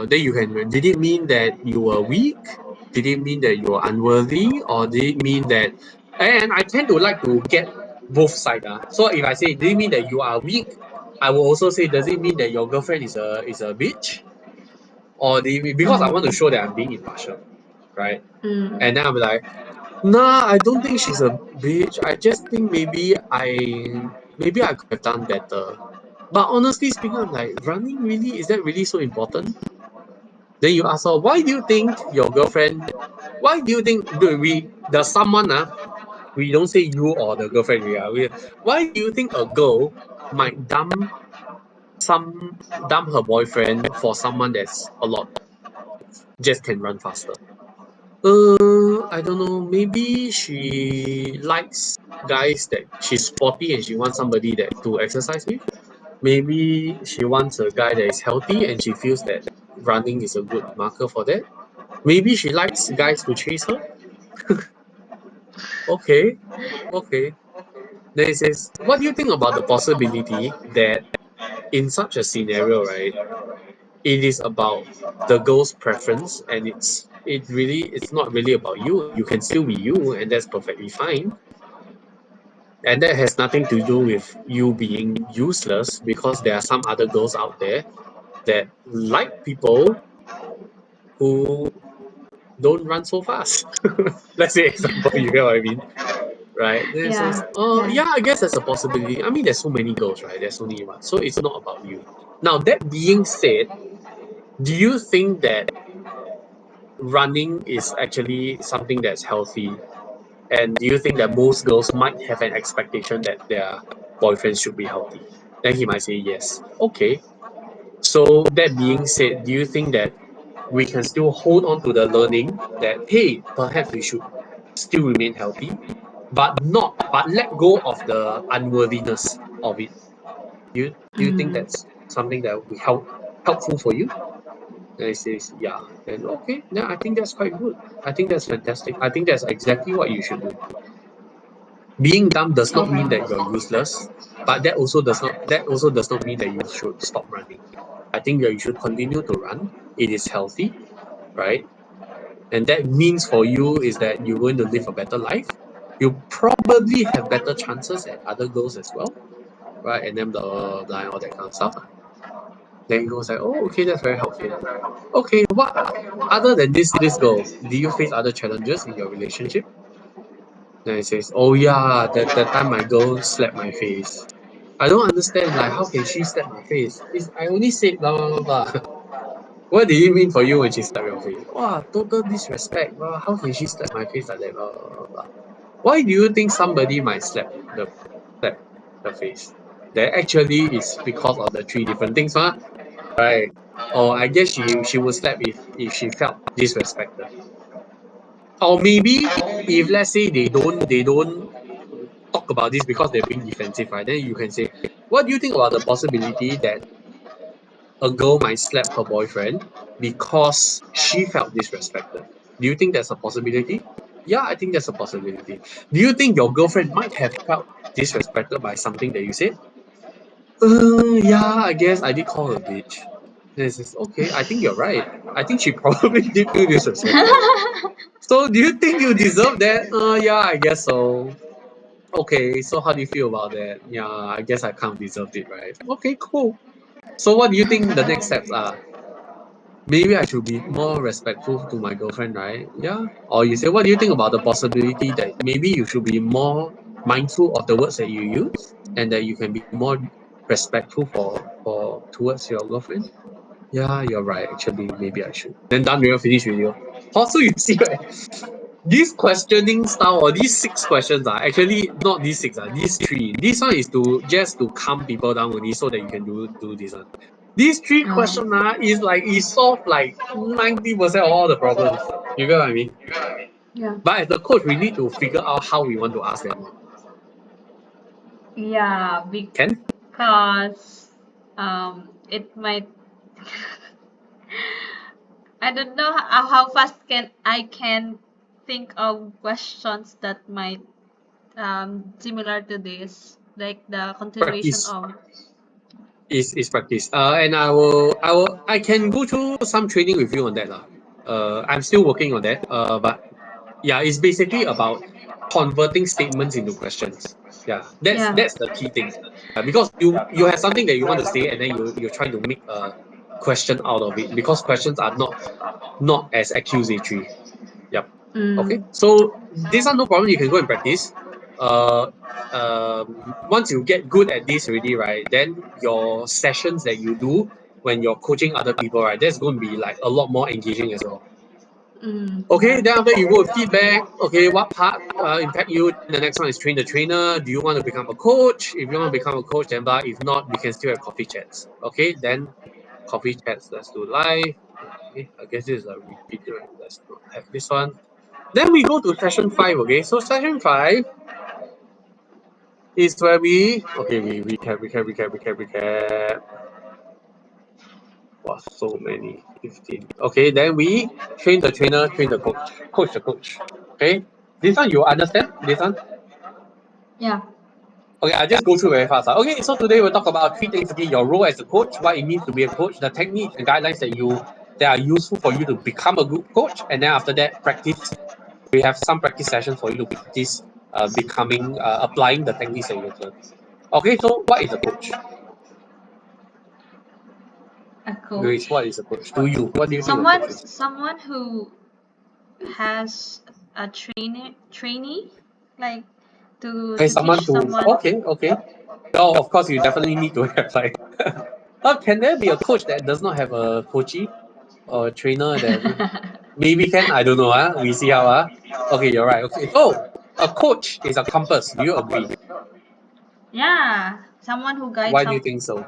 Speaker 1: Then you can. Did it mean that you were weak? Did it mean that you were unworthy, or did it mean that? And I tend to like to get both sides. So if I say, did it mean that you are weak? I will also say, does it mean that your girlfriend is a bitch? Or because I want to show that I'm being impartial, right?
Speaker 2: Mm.
Speaker 1: And then I'll be like, nah, I don't think she's a bitch. I just think maybe I could have done better. But honestly speaking, I'm like, running really, is that really so important? Then you ask her, why do you think your girlfriend, why do you think there's someone, we don't say you or the girlfriend, why do you think a girl might dump her boyfriend for someone that's a lot, just can run faster? I don't know. Maybe she likes guys that she's sporty and she wants somebody that to exercise with. Maybe she wants a guy that is healthy and she feels that running is a good marker for that. Maybe she likes guys to chase her. Okay, okay. Then it says, what do you think about the possibility that in such a scenario, right, it is about the girl's preference and it's not really about you. You can still be you and that's perfectly fine. And that has nothing to do with you being useless, because there are some other girls out there that like people who don't run so fast. Let's say example, you get what I mean? Right? Then it says,
Speaker 2: Yeah.
Speaker 1: yeah, I guess there's a possibility. I mean, there's so many girls, right? There's only one. So it's not about you. Now, that being said, do you think that running is actually something that's healthy? And do you think that most girls might have an expectation that their boyfriend should be healthy? Then he might say yes. Okay. So that being said, do you think that we can still hold on to the learning that, hey, perhaps we should still remain healthy, but let go of the unworthiness of it? Do you think
Speaker 2: Mm.
Speaker 1: that's something that will be helpful for you? And he says, yeah. Then okay, then I think that's quite good. I think that's fantastic. I think that's exactly what you should do. Being dumb does not mean that you're useless, but that also does not mean that you should stop running. I think that you should continue to run. It is healthy, right? And that means for you is that you're going to live a better life. You probably have better chances at other goals as well, right? And then blah, blah, blah, all that kind of stuff. Then he goes like, oh, okay, that's very helpful. Okay, what other than this goal, do you face other challenges in your relationship? Then he says, oh yeah, that time my girl slapped my face. I don't understand, like, how can she slap my face? I only said blah blah blah blah. What did it mean for you when she slapped your face? Wow, total disrespect. Wow, how can she slap my face like that? Blah, blah, blah, blah. Why do you think somebody might slap the face? That actually is because of the three different things, huh? Right? Or I guess she would slap if she felt disrespected. Or maybe if let's say they don't talk about this because they're being defensive, right? Then you can say, what do you think about the possibility that a girl might slap her boyfriend because she felt disrespected? Do you think that's a possibility? Yeah, I think that's a possibility. Do you think your girlfriend might have felt disrespected by something that you said? Yeah, I guess I did call her a bitch. Then it says, okay, I think you're right. I think she probably did feel disrespected. So do you think you deserve that? Yeah, I guess so. Okay, so how do you feel about that? Yeah, I guess I kind of deserved it, right? Okay, cool. So what do you think the next steps are? Maybe I should be more respectful to my girlfriend, right? Yeah. Or you say, what do you think about the possibility that maybe you should be more mindful of the words that you use, and that you can be more respectful for towards your girlfriend? Yeah, you're right. Actually, maybe I should. Then done video, finish video. Also, you see, right? This questioning style, or these 6 questions are actually not these 6, these 3. This one is to just to calm people down only so that you can do this one. These 3 questions is like it solve like 90% of all the problems. You get what I mean?
Speaker 2: Yeah.
Speaker 1: But as a coach, we need to figure out how we want to ask them.
Speaker 2: Yeah,
Speaker 1: Can?
Speaker 2: because it might I don't know how fast can I can think of questions that might similar to this, like the continuation
Speaker 1: Practice
Speaker 2: of.
Speaker 1: is practice. And I can go through some training with you on that. I'm still working on that. But yeah, it's basically about converting statements into questions. Yeah, that's
Speaker 2: Yeah.
Speaker 1: that's the key thing. Because you have something that you want to say, and then you're trying to make a question out of it, because questions are not as accusatory. Yep. Okay.
Speaker 2: Mm.
Speaker 1: So this one no problem. You can go and practice. Uh, Once you get good at this already, right? Then your sessions that you do when you're coaching other people, right? That's going to be like a lot more engaging as well. Okay,
Speaker 2: Yeah.
Speaker 1: then after you go with feedback, okay, what part impact you? The next one is train the trainer. Do you want to become a coach? If you want to become a coach, then blah. If not, we can still have coffee chats. Okay, then coffee chats, let's do live. Okay, I guess this is a repeat, right? Let's not have this one. Then we go to session 5, okay? So session 5 is where we recap. Wow, so many. 15. Okay, then we train the trainer, train the coach the coach. Okay? This one you understand? This one?
Speaker 2: Yeah.
Speaker 1: Okay, I'll just go through very fast. Okay, so today we'll talk about 3 things. Okay, your role as a coach, what it means to be a coach, the techniques and guidelines that are useful for you to become a good coach, and then after that, practice. We have some practice sessions for you to practice applying the techniques that you have learned. Okay, so what is a coach?
Speaker 2: A
Speaker 1: Grace,
Speaker 2: coach.
Speaker 1: what is a coach? To you, what do you think a coach is?
Speaker 2: Someone who has a trainee, like
Speaker 1: Okay,
Speaker 2: to
Speaker 1: someone
Speaker 2: teach
Speaker 1: to
Speaker 2: someone.
Speaker 1: okay. Oh, of course, you definitely need to have like. Can there be a coach that does not have a coachee or a trainer that maybe can? I don't know. We see how. Okay, you're right. Okay, so a coach is a compass. Do you agree?
Speaker 2: Yeah, someone who guides
Speaker 1: Why do you
Speaker 2: some,
Speaker 1: think so?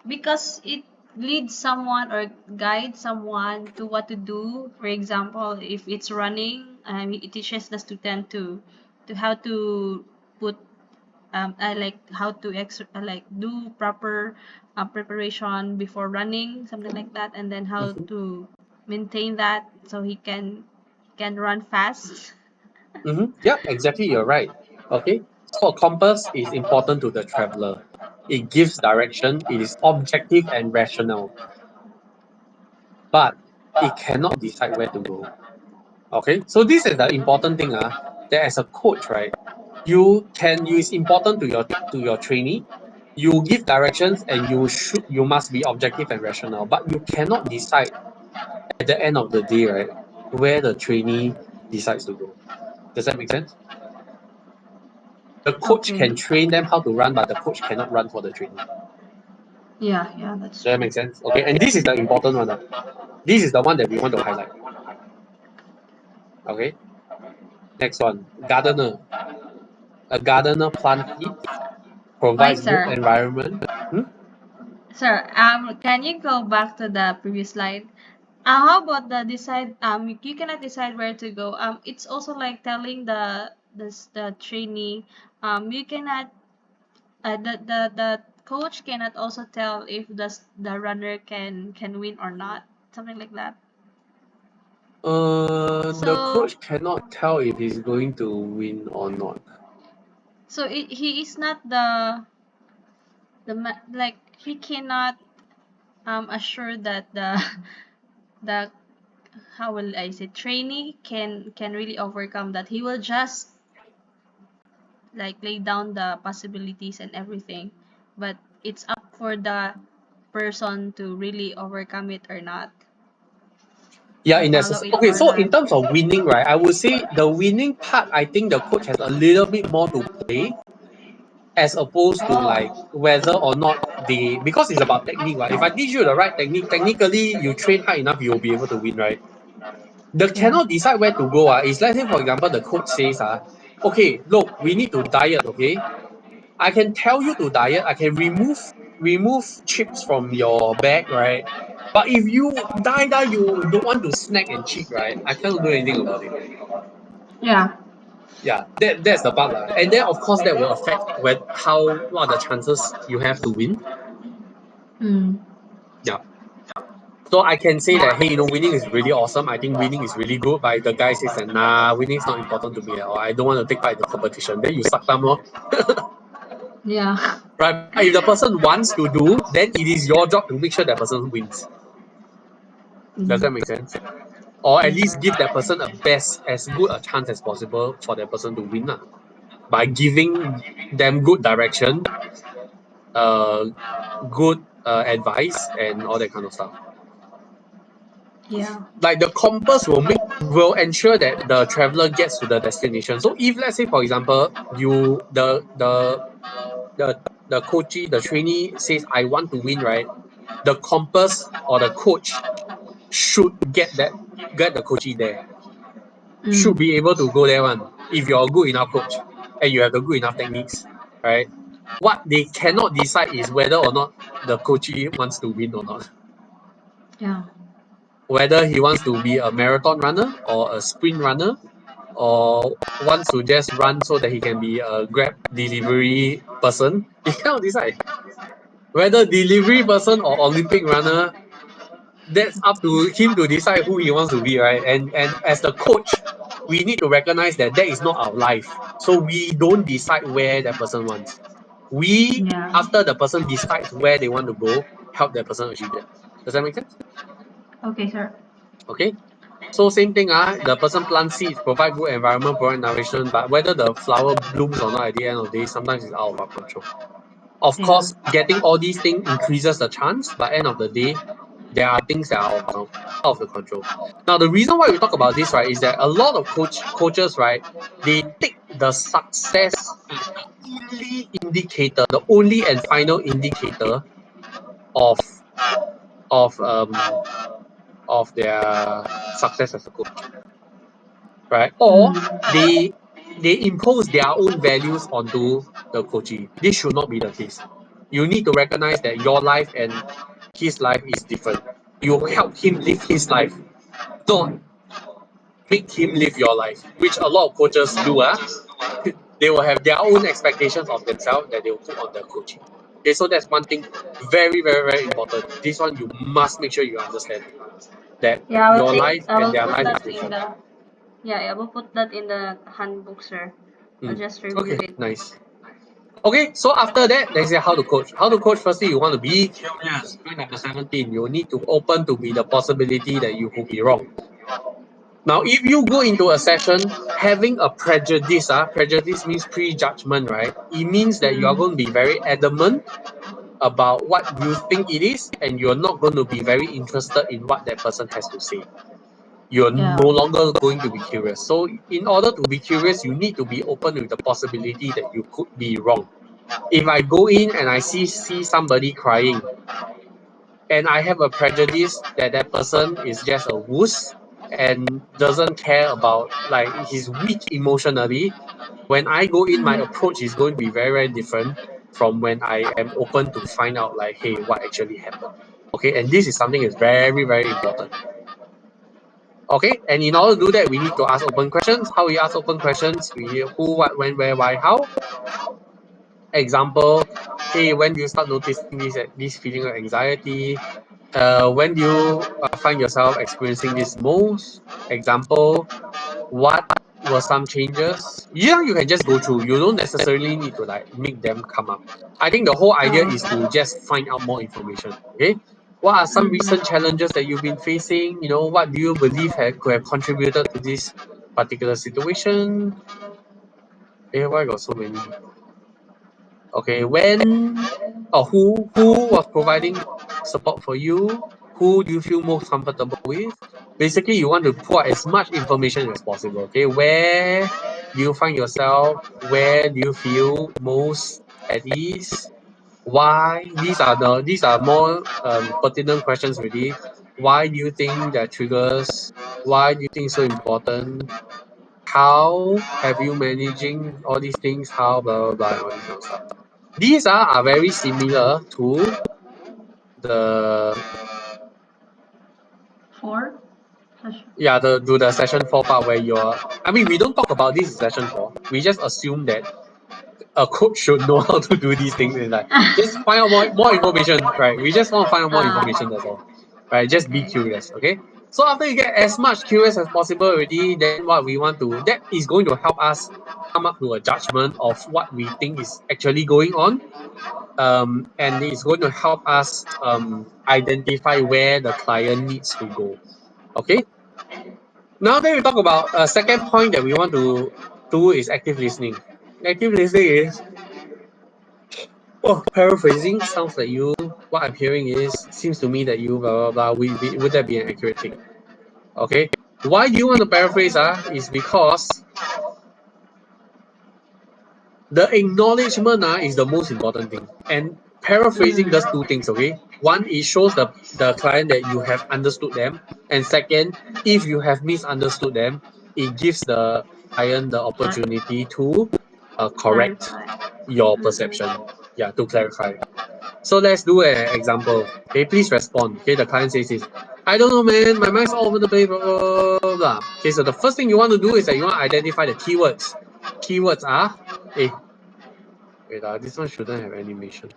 Speaker 2: because it leads someone or guides someone to what to do. For example, if it's running, it teaches the student to how to put like how to like do proper preparation before running, something like that, and then how
Speaker 1: Mm-hmm.
Speaker 2: to maintain that so he can run fast.
Speaker 1: Mm-hmm. Yeah, exactly. You're right. Okay, so a compass is important to the traveler. It gives direction. It is objective and rational, but it cannot decide where to go. Okay, so this is the important thing. That as a coach, right, it's important to your trainee. You give directions and you must be objective and rational, but you cannot decide at the end of the day, right, where the trainee decides to go. Does that make sense? The coach
Speaker 2: Okay.
Speaker 1: can train them how to run, but the coach cannot run for the trainee.
Speaker 2: Yeah, that's
Speaker 1: Does that
Speaker 2: true.
Speaker 1: make sense? Okay, and this is the important one. This is the one that we want to highlight. Okay, next one, gardener. A gardener plant seeds,
Speaker 2: Why,
Speaker 1: provides good
Speaker 2: sir?
Speaker 1: environment. Hmm?
Speaker 2: Sir, can you go back to the previous slide? How about the decide? You cannot decide where to go. It's also like telling the trainee. You cannot. The coach cannot also tell if the runner can win or not. Something like that.
Speaker 1: The
Speaker 2: So
Speaker 1: coach cannot tell if he's going to win or not.
Speaker 2: he is not like he cannot assure that the how will I say trainee can really overcome that. He will just like lay down the possibilities and everything, but it's up for the person to really overcome it or not,
Speaker 1: Yeah,
Speaker 2: to
Speaker 1: in that
Speaker 2: follow
Speaker 1: sense.
Speaker 2: it
Speaker 1: Okay,
Speaker 2: or
Speaker 1: so
Speaker 2: not.
Speaker 1: in terms of winning, right, I would say the winning part, I think the coach has a little bit more to play as opposed to like
Speaker 2: Oh,
Speaker 1: whether or not because it's about technique, right? If I teach you the right technique, technically you train hard enough, you'll be able to win, right? The
Speaker 2: yeah.
Speaker 1: cannot decide where to go is, let's say for example the coach says okay, look, we need to diet, okay? I can tell you to diet, I can remove chips from your bag, right? But if you you don't want to snack and cheat, right? I cannot do anything about it.
Speaker 2: Yeah.
Speaker 1: Yeah, that's the part. And then of course that will affect what are the chances you have to win.
Speaker 2: Mm.
Speaker 1: Yeah. So I can say that, hey, winning is really awesome. I think winning is really good. But if the guy says that, nah, winning is not important to me, or I don't want to take part in the competition, then you suck thumb,
Speaker 2: Yeah.
Speaker 1: right? But if the person wants to do, then it is your job to make sure that person wins. Does
Speaker 2: Mm.
Speaker 1: that make sense? Or at least
Speaker 2: Mm.
Speaker 1: give that person as good a chance as possible for that person to win, by giving them good direction, uh, good advice, and all that kind of stuff.
Speaker 2: Yeah.
Speaker 1: Like the compass will ensure that the traveler gets to the destination. So if let's say for example you the coachee, the trainee says I want to win, right? The compass or the coach should get the coachee there. Should
Speaker 2: Mm.
Speaker 1: be able to go there one if you're a good enough coach and you have the good enough techniques, right? What they cannot decide is whether or not the coachee wants to win or not.
Speaker 2: Yeah.
Speaker 1: Whether he wants to be a marathon runner or a sprint runner or wants to just run so that he can be a Grab delivery person, he cannot decide. Whether delivery person or Olympic runner, that's up to him to decide who he wants to be, right? And as the coach, we need to recognize that that is not our life. So we don't decide where that person wants. We,
Speaker 2: Yeah.
Speaker 1: after the person decides where they want to go, help that person achieve that. Does that make sense?
Speaker 2: Okay, sir.
Speaker 1: Okay. So same thing, the person plants seeds, provide good environment, provide nourishment, but whether the flower blooms or not at the end of the day, sometimes it's out of our control. Of course, getting all these things increases the chance, but end of the day, there are things that are out of the control. Now, the reason why we talk about this, right, is that a lot of coaches, right, they take the success as the only indicator, the only and final indicator of of um of their success as a coach, right? Or they impose their own values onto the coachee. This should not be the case. You need to recognize that your life and his life is different. You help him live his life, not make him live your life, which a lot of coaches do. They will have their own expectations of themselves that they will put on their coaching. Okay, so that's one thing very, very, very important. This one you must make sure you understand that your life and their life is different.
Speaker 2: I will put that in the handbook, sir. I'll just review
Speaker 1: Okay,
Speaker 2: it.
Speaker 1: nice. Okay, so after that, let's say how to coach. How to coach, firstly, you want to be curious. Point number 17, you need to open to be the possibility that you could be wrong. Now, if you go into a session having a prejudice, prejudice means prejudgment, right? It means that you are going to be very adamant about what you think it is, and you're not going to be very interested in what that person has to say. You're no longer going to be curious. So, in order to be curious, you need to be open with the possibility that you could be wrong. If I go in and I see somebody crying, and I have a prejudice that that person is just a wuss and doesn't care about, like, he's weak emotionally, when I go in, my approach is going to be very, very different from when I am open to find out, like, hey, what actually happened. Okay, and this is something that's very, very important. Okay, and in order to do that, we need to ask open questions. How we ask open questions? We who, what, when, where, why, how. Example, hey, when do you start noticing this feeling of anxiety? When do you find yourself experiencing this most? Example, what were some changes? Yeah, you can just go through. You don't necessarily need to like make them come up. I think the whole idea is to just find out more information. Okay, what are some recent challenges that you've been facing? You know, what do you believe could have contributed to this particular situation? Eh, why got so many? Okay, when or who was providing support for you? Who do you feel most comfortable with? Basically, you want to pour as much information as possible. Okay, where do you find yourself? Where do you feel most at ease? Why? These are more pertinent questions really. Why do you think that triggers? Why do you think so important? How have you managing all these things? How blah blah blah all this kind of stuff. These are very similar to the to the session 4 part where you're. I mean, we don't talk about this in session 4. We just assume that a coach should know how to do these things and like just find out more information, right? We just want to find out more information, that's all. Right? Just be curious, okay? So after you get as much curious as possible already, then what we want to that is going to help us come up to a judgment of what we think is actually going on. And it's going to help us identify where the client needs to go. Okay. Now then we talk about a second point that we want to do is active listening. Active listening is paraphrasing sounds like you. What I'm hearing is seems to me that you blah blah blah. Would that be an accurate thing? Okay. Why do you want to paraphrase? Is because the acknowledgement is the most important thing. And paraphrasing does two things, okay? One, it shows the client that you have understood them. And second, if you have misunderstood them, it gives the client the opportunity to correct your perception. Yeah, to clarify. So let's do an example. Okay, please respond. Okay, the client says this. I don't know, man. My mind's all over the place, blah, blah, blah, blah. Okay, so the first thing you want to do is that you want to identify the keywords. Keywords are, wait, this one shouldn't have animation.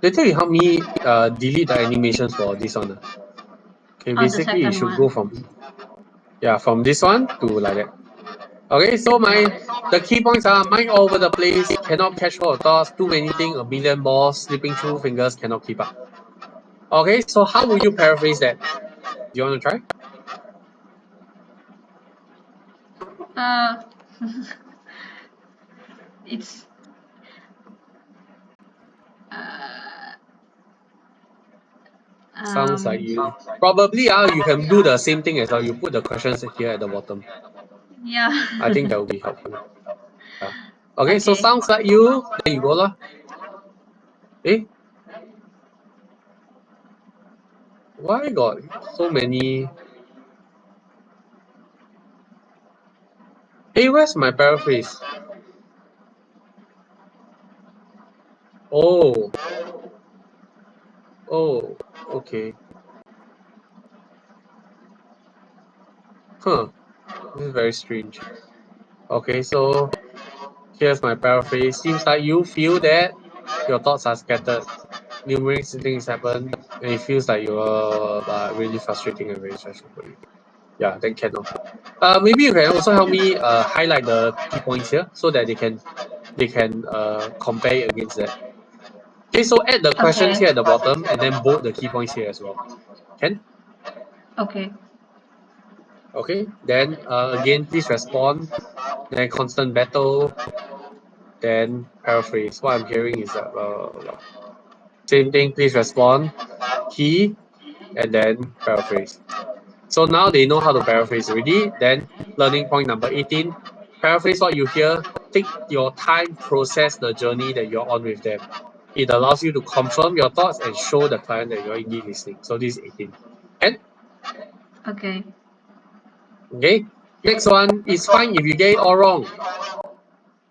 Speaker 1: Later you help me delete the animations for this one. Okay, basically you should go from this one to like that. Okay, so the key points are mind all over the place, cannot catch hold of thoughts, too many things, a million balls, slipping through fingers, cannot keep up. Okay, so how would you paraphrase that? Do you want to try?
Speaker 2: It's
Speaker 1: Sounds like you probably you can do the same thing as well. You put the questions here at the bottom.
Speaker 2: yeah.
Speaker 1: I think that would be helpful. Yeah. Okay, so
Speaker 2: Okay.
Speaker 1: sounds like you. There you go lah. Eh? Why got so many? Hey, where's my paraphrase? Oh. Oh, okay. Huh. This is very strange. Okay, so here's my paraphrase. Seems like you feel that your thoughts are scattered. Numerous things happen, and it feels like you're really frustrating and very stressful for you. Yeah, then cannot. Maybe you can also help me highlight the key points here so that they can compare it against that. Okay, so add the questions here at the bottom and then bold the key points here as well. Can?
Speaker 2: Okay.
Speaker 1: Okay, then again, please respond. Then constant battle. Then paraphrase. What I'm hearing is that same thing. Please respond. Key and then paraphrase. So now they know how to paraphrase already. Then learning point number 18. Paraphrase what you hear. Take your time. Process the journey that you're on with them. It allows you to confirm your thoughts and show the client that you're indeed listening. So this is 18. And
Speaker 2: Okay.
Speaker 1: okay. Next one is fine if you get it all wrong.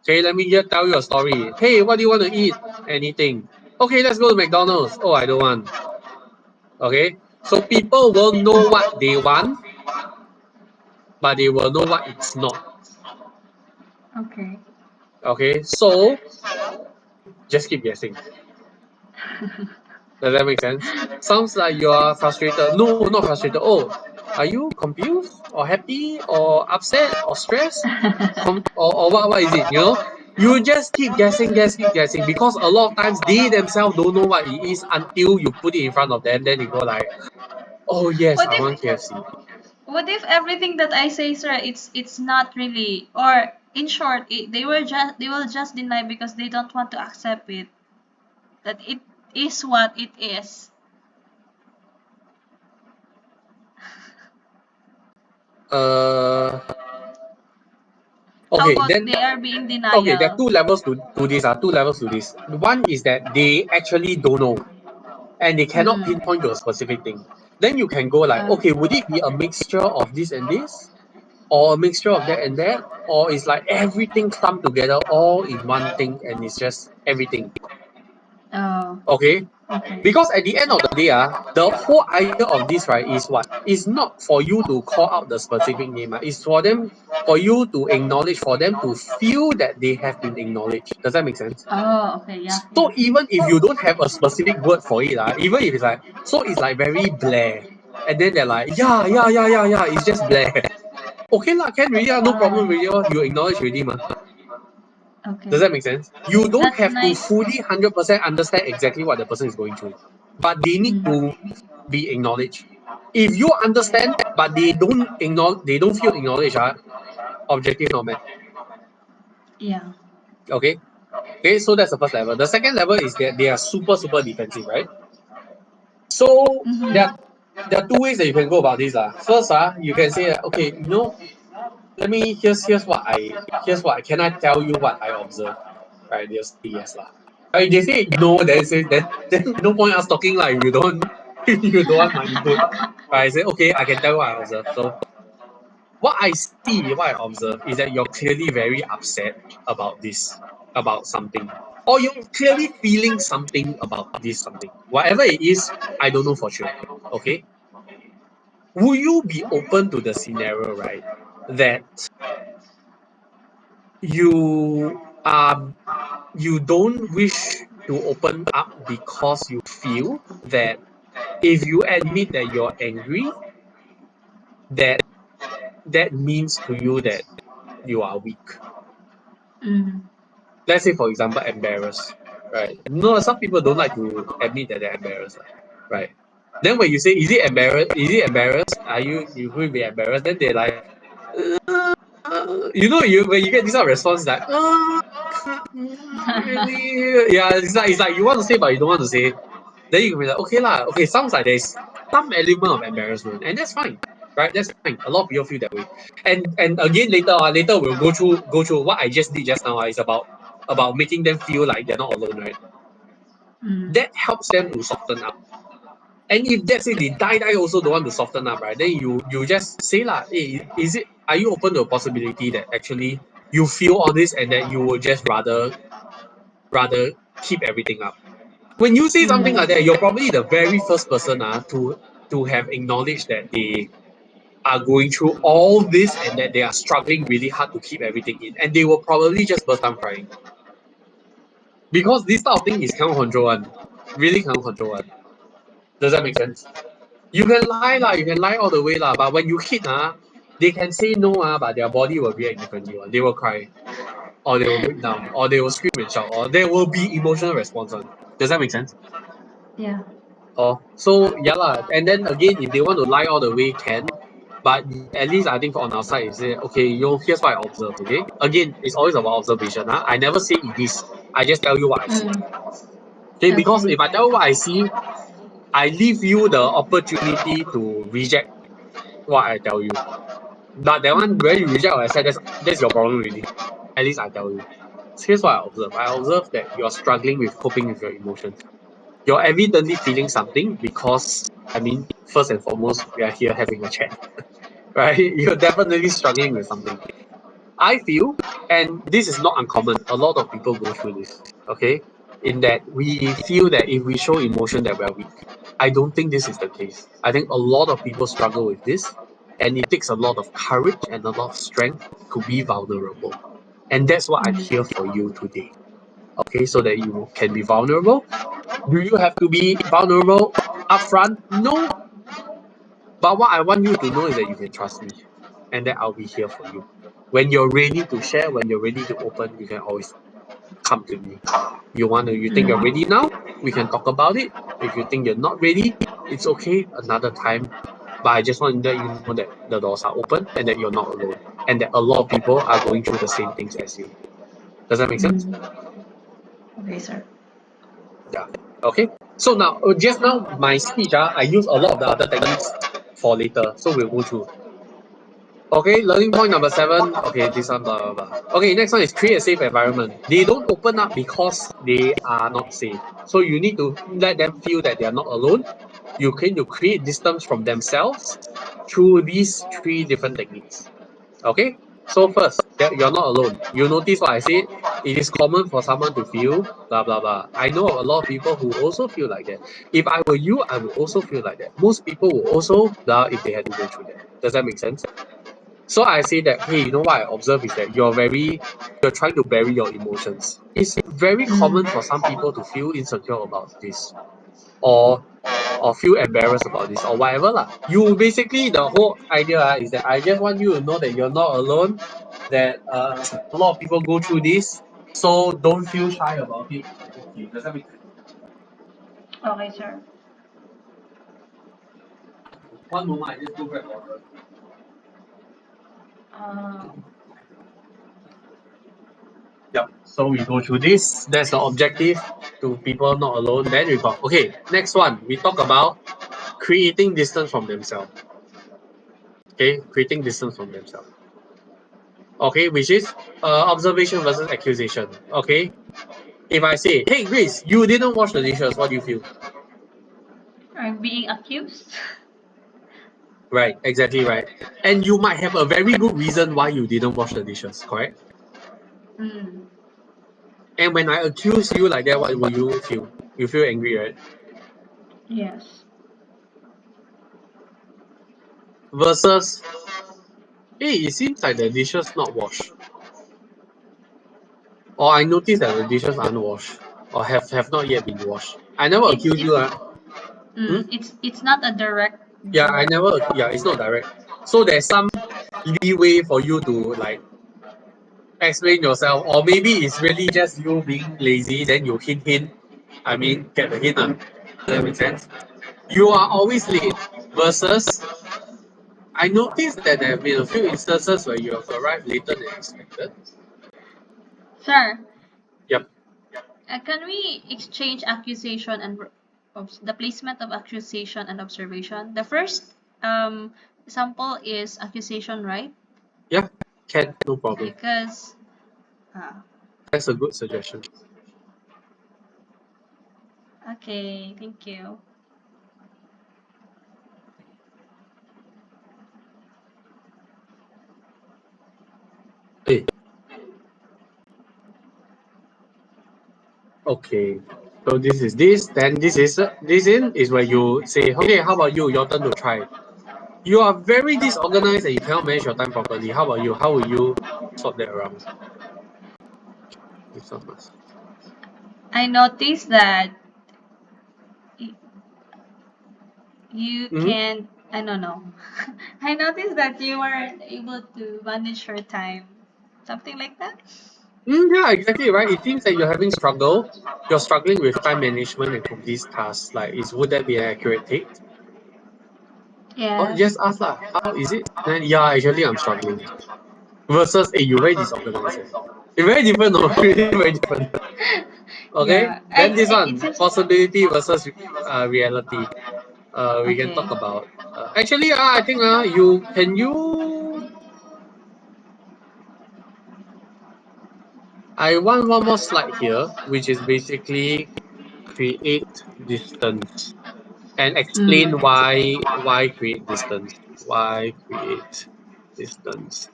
Speaker 1: Okay, let me just tell you a story. Hey, what do you want to eat? Anything. Okay, let's go to McDonald's. Oh, I don't want. Okay, so people will know what they want, but they will know what it's not.
Speaker 2: Okay.
Speaker 1: Okay, so just keep guessing. Does that make sense? Sounds like you are frustrated. No, not frustrated. Oh, are you confused or happy or upset or stressed? Or what is it? You know, you just keep guessing because a lot of times they themselves don't know what it is until you put it in front of them. Then they go like, oh yes,
Speaker 2: What
Speaker 1: I
Speaker 2: if
Speaker 1: want KFC.
Speaker 2: what if everything that I say, sir, it's not really, or in short, they will just deny because they don't want to accept it, that it is what it is.
Speaker 1: Uh,
Speaker 2: How
Speaker 1: okay,
Speaker 2: about
Speaker 1: then
Speaker 2: they are being
Speaker 1: okay, there are
Speaker 2: denial?
Speaker 1: two levels to this. Two levels to this. One is that they actually don't know and they cannot
Speaker 2: Mm-mm.
Speaker 1: pinpoint to a specific thing. Then you can go like, okay, would it be a mixture of this and this? Or a mixture of that and that? Or it's like everything clumped together all in one thing and it's just everything.
Speaker 2: Oh,
Speaker 1: Okay?
Speaker 2: okay.
Speaker 1: Because at the end of the day, the whole idea of this, right, is what? It's not for you to call out the specific name. It's for you to acknowledge, for them to feel that they have been acknowledged. Does that make sense?
Speaker 2: Oh, okay. Yeah,
Speaker 1: So
Speaker 2: yeah.
Speaker 1: even if you don't have a specific word for it, even if it's like, so it's like very blah. And then they're like, yeah, it's just blah. Okay lah, can really, no problem really. You acknowledge already, ma.
Speaker 2: Okay.
Speaker 1: Does that make sense? You don't
Speaker 2: That's
Speaker 1: have to
Speaker 2: nice.
Speaker 1: fully 100% understand exactly what the person is going through, but they need to be acknowledged. If you understand, but they don't acknowledge, they don't feel acknowledged, objective not met.
Speaker 2: Yeah.
Speaker 1: Okay? Okay, so that's the first level. The second level is that they are super, super defensive, right? So there are, there are two ways that you can go about this. First, you can say, okay, let me here's what can I tell you what I observe? Right? They'll say yes. If they say no, then no point us talking if you don't you don't want my input. Right? I say, okay, I can tell you what I observe. So what I see, what I observe is that you're clearly very upset about this, about something. Or you're clearly feeling something about this something. Whatever it is, I don't know for sure. Okay? Will you be open to the scenario, right? That you you don't wish to open up because you feel that if you admit that you're angry, that means to you that you are weak. Let's say, for example, embarrassed, right? No, some people don't like to admit that they're embarrassed, right? Then when you say, is it embarrassed? Is it embarrassed? Are you will be embarrassed? Then they're like, when you get this sort of response, like, really? Yeah, it's like you want to say but you don't want to say. Then you can be like, okay lah, okay, sounds like there's some element of embarrassment, and that's fine, right? That's fine. A lot of people feel that way, and again later we'll go through what I just did just now. Is about making them feel like they're not alone, right? That helps them to soften up. And if let's say they die also don't want to soften up, right? Then you just say lah, hey, are you open to a possibility that actually you feel all this and that you would just rather keep everything up? When you say something like that, you're probably the very first person to have acknowledged that they are going through all this and that they are struggling really hard to keep everything in. And they will probably just burst out crying. Because this type of thing is cannot control one. Really cannot control one. Does that make sense? You can lie lah, you can lie all the way lah, but when you hit they can say no but their body will react differently. They will cry, or they will break down, or they will scream and shout, or there will be emotional response on. Does that make sense?
Speaker 2: Yeah.
Speaker 1: So yeah lah, and then again, if they want to lie all the way, can. But at least I think on our side, is say, okay, here's what I observe, okay? Again, it's always about observation. I never say it is. I just tell you what I see. Okay, because if I tell you what I see, I leave you the opportunity to reject what I tell you. But that one, when you reject what I said, that's your problem really. At least I tell you. So here's what I observe. I observe that you're struggling with coping with your emotions. You're evidently feeling something because, first and foremost, we are here having a chat. Right? You're definitely struggling with something. I feel, and this is not uncommon, a lot of people go through this, okay? In that we feel that if we show emotion that we're weak. I don't think this is the case. I think a lot of people struggle with this, and it takes a lot of courage and a lot of strength to be vulnerable. And that's what I'm here for you today. Okay, so that you can be vulnerable. Do you have to be vulnerable upfront? No. But what I want you to know is that you can trust me, and that I'll be here for you. When you're ready to share, when you're ready to open, you can always come to me. You think you're ready now? We can talk about it. If you think you're not ready, it's okay, another time. But I just want to let you know that the doors are open and that you're not alone. And that a lot of people are going through the same things as you. Does that make sense?
Speaker 2: Okay, sir.
Speaker 1: Yeah. Okay. So now, just now, my speech, I use a lot of the other techniques for later. So we'll go through. Okay, learning point number 7. Okay, this one, blah, blah, blah. Okay, next one is create a safe environment. They don't open up because they are not safe. So you need to let them feel that they are not alone. You can create distance from themselves through these 3 different techniques. Okay, so first, that you're not alone. You notice what I said? It is common for someone to feel blah blah blah. I know a lot of people who also feel like that. If I were you, I would also feel like that. Most people will also blah if they had to go through that. Does that make sense? So I say that, hey, you know what I observe is that you're trying to bury your emotions. It's very common for some people to feel insecure about this, or feel embarrassed about this, or whatever lah. You basically, the whole idea is that I just want you to know that you're not alone, that a lot of people go through this, so don't feel shy about it. Okay, does that make sense?
Speaker 2: Okay, sir.
Speaker 1: One moment, I just go grab water. Yep. So we go through this. That's the objective, to people not alone. Then we got, okay, next one. We talk about creating distance from themselves. Okay, creating distance from themselves. Okay, which is observation versus accusation. Okay. If I say, hey Grace, you didn't wash the dishes, what do you feel?
Speaker 2: I'm being accused.
Speaker 1: Right, exactly right. And you might have a very good reason why you didn't wash the dishes, correct? And when I accuse you like that, what will you feel? You feel angry, right?
Speaker 2: Yes.
Speaker 1: Versus, hey, it seems like the dishes not washed. Or I noticed that the dishes aren't washed, or have not yet been washed. I never accuse you.
Speaker 2: It's not a direct.
Speaker 1: Yeah, it's not direct. So there's some leeway for you to like explain yourself, or maybe it's really just you being lazy, then you hint. I mean, get the hint. Does that make sense? you are always late versus I noticed that there have been a few instances where you have arrived later than expected.
Speaker 2: Sir,
Speaker 1: Yep.
Speaker 2: can we exchange accusation and the placement of accusation and observation? The first sample is accusation, right?
Speaker 1: Yeah, can, no problem.
Speaker 2: Because
Speaker 1: That's a good suggestion.
Speaker 2: okay, thank you.
Speaker 1: Hey. Okay. So this is this, then this is where you say, okay, how about you? Your turn to try. You are very disorganized and you cannot manage your time properly. How about you? How will you swap that around? This one must.
Speaker 2: I noticed that you can, I don't know. I noticed that you weren't able to manage your time. Something like that?
Speaker 1: Yeah, exactly right. It seems that you're having struggle. You're struggling with time management and complete tasks. Like, would that be an accurate take? Or
Speaker 2: Yes.
Speaker 1: just ask lah. How is it? Then yeah, actually I'm struggling. Versus, hey, you very disorganized. It's very different, no? Really very different. Okay.
Speaker 2: Yeah.
Speaker 1: Then this
Speaker 2: It
Speaker 1: one,
Speaker 2: seems
Speaker 1: possibility versus reality. We can
Speaker 2: okay.
Speaker 1: talk about. Actually, I think you. I want one more slide here, which is basically create distance and explain
Speaker 2: Mm.
Speaker 1: why create distance. Why create distance?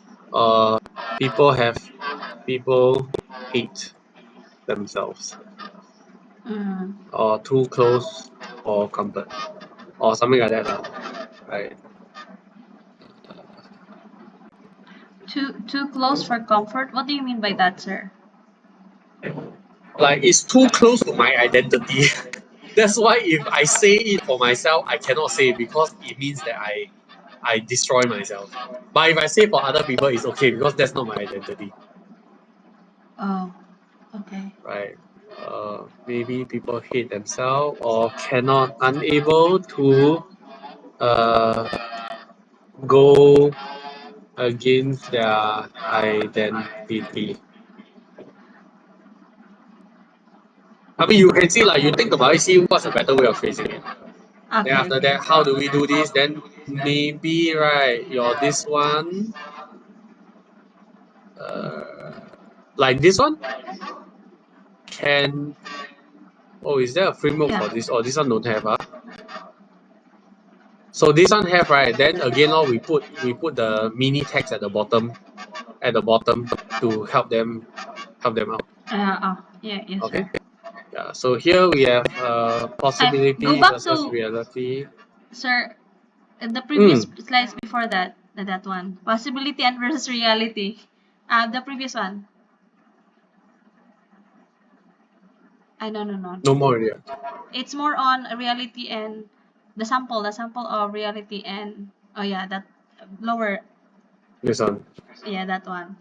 Speaker 1: People hate themselves
Speaker 2: Mm.
Speaker 1: or too close for comfort or something like that, right?
Speaker 2: Too close for comfort? What do you mean by that, sir?
Speaker 1: Like it's too close to my identity. That's why if I say it for myself, I cannot say it because it means that I destroy myself. But if I say for other people, it's okay because that's not my identity,
Speaker 2: Oh, okay.
Speaker 1: right? Maybe people hate themselves or unable to go against their identity. I mean, you can see like you think about it, see what's a better way of phrasing it. Then
Speaker 2: Okay,
Speaker 1: after
Speaker 2: okay.
Speaker 1: that, how do we do this? Then maybe right, your this one, like this one, can. Oh, is there a framework for
Speaker 2: Yeah.
Speaker 1: this? Or this one don't have, So this one have, right? Then again, we put the mini text at the bottom to help them out.
Speaker 2: Yeah, yes,
Speaker 1: Okay.
Speaker 2: sir.
Speaker 1: Yeah. So here we have
Speaker 2: Go
Speaker 1: possibility
Speaker 2: back
Speaker 1: versus
Speaker 2: to,
Speaker 1: reality.
Speaker 2: sir, the previous
Speaker 1: Mm.
Speaker 2: slides before that, that one. Possibility and versus reality. The previous one. No.
Speaker 1: No more already.
Speaker 2: It's more on reality and the sample of reality and, oh yeah, that lower,
Speaker 1: This one.
Speaker 2: yeah, that one.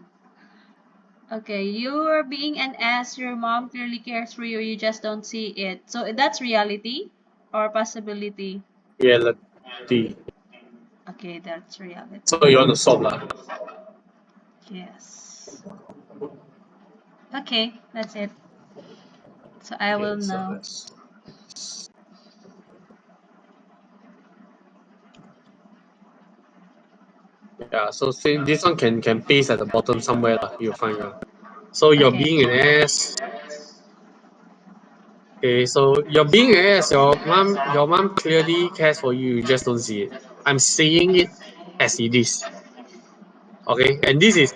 Speaker 2: Okay, you're being an ass, your mom clearly cares for you, you just don't see it. So that's reality or possibility?
Speaker 1: Reality.
Speaker 2: Okay, that's reality.
Speaker 1: So you want to solve lah.
Speaker 2: Yes. Okay, that's it. So I will
Speaker 1: Okay, so
Speaker 2: know.
Speaker 1: let's. Yeah, so same, this one can paste at the bottom somewhere lah. You'll find out. So you're
Speaker 2: Okay.
Speaker 1: being an ass. Okay, so you're being an ass. Your mom clearly cares for you. You just don't see it. I'm saying it as it is. Okay, and this is,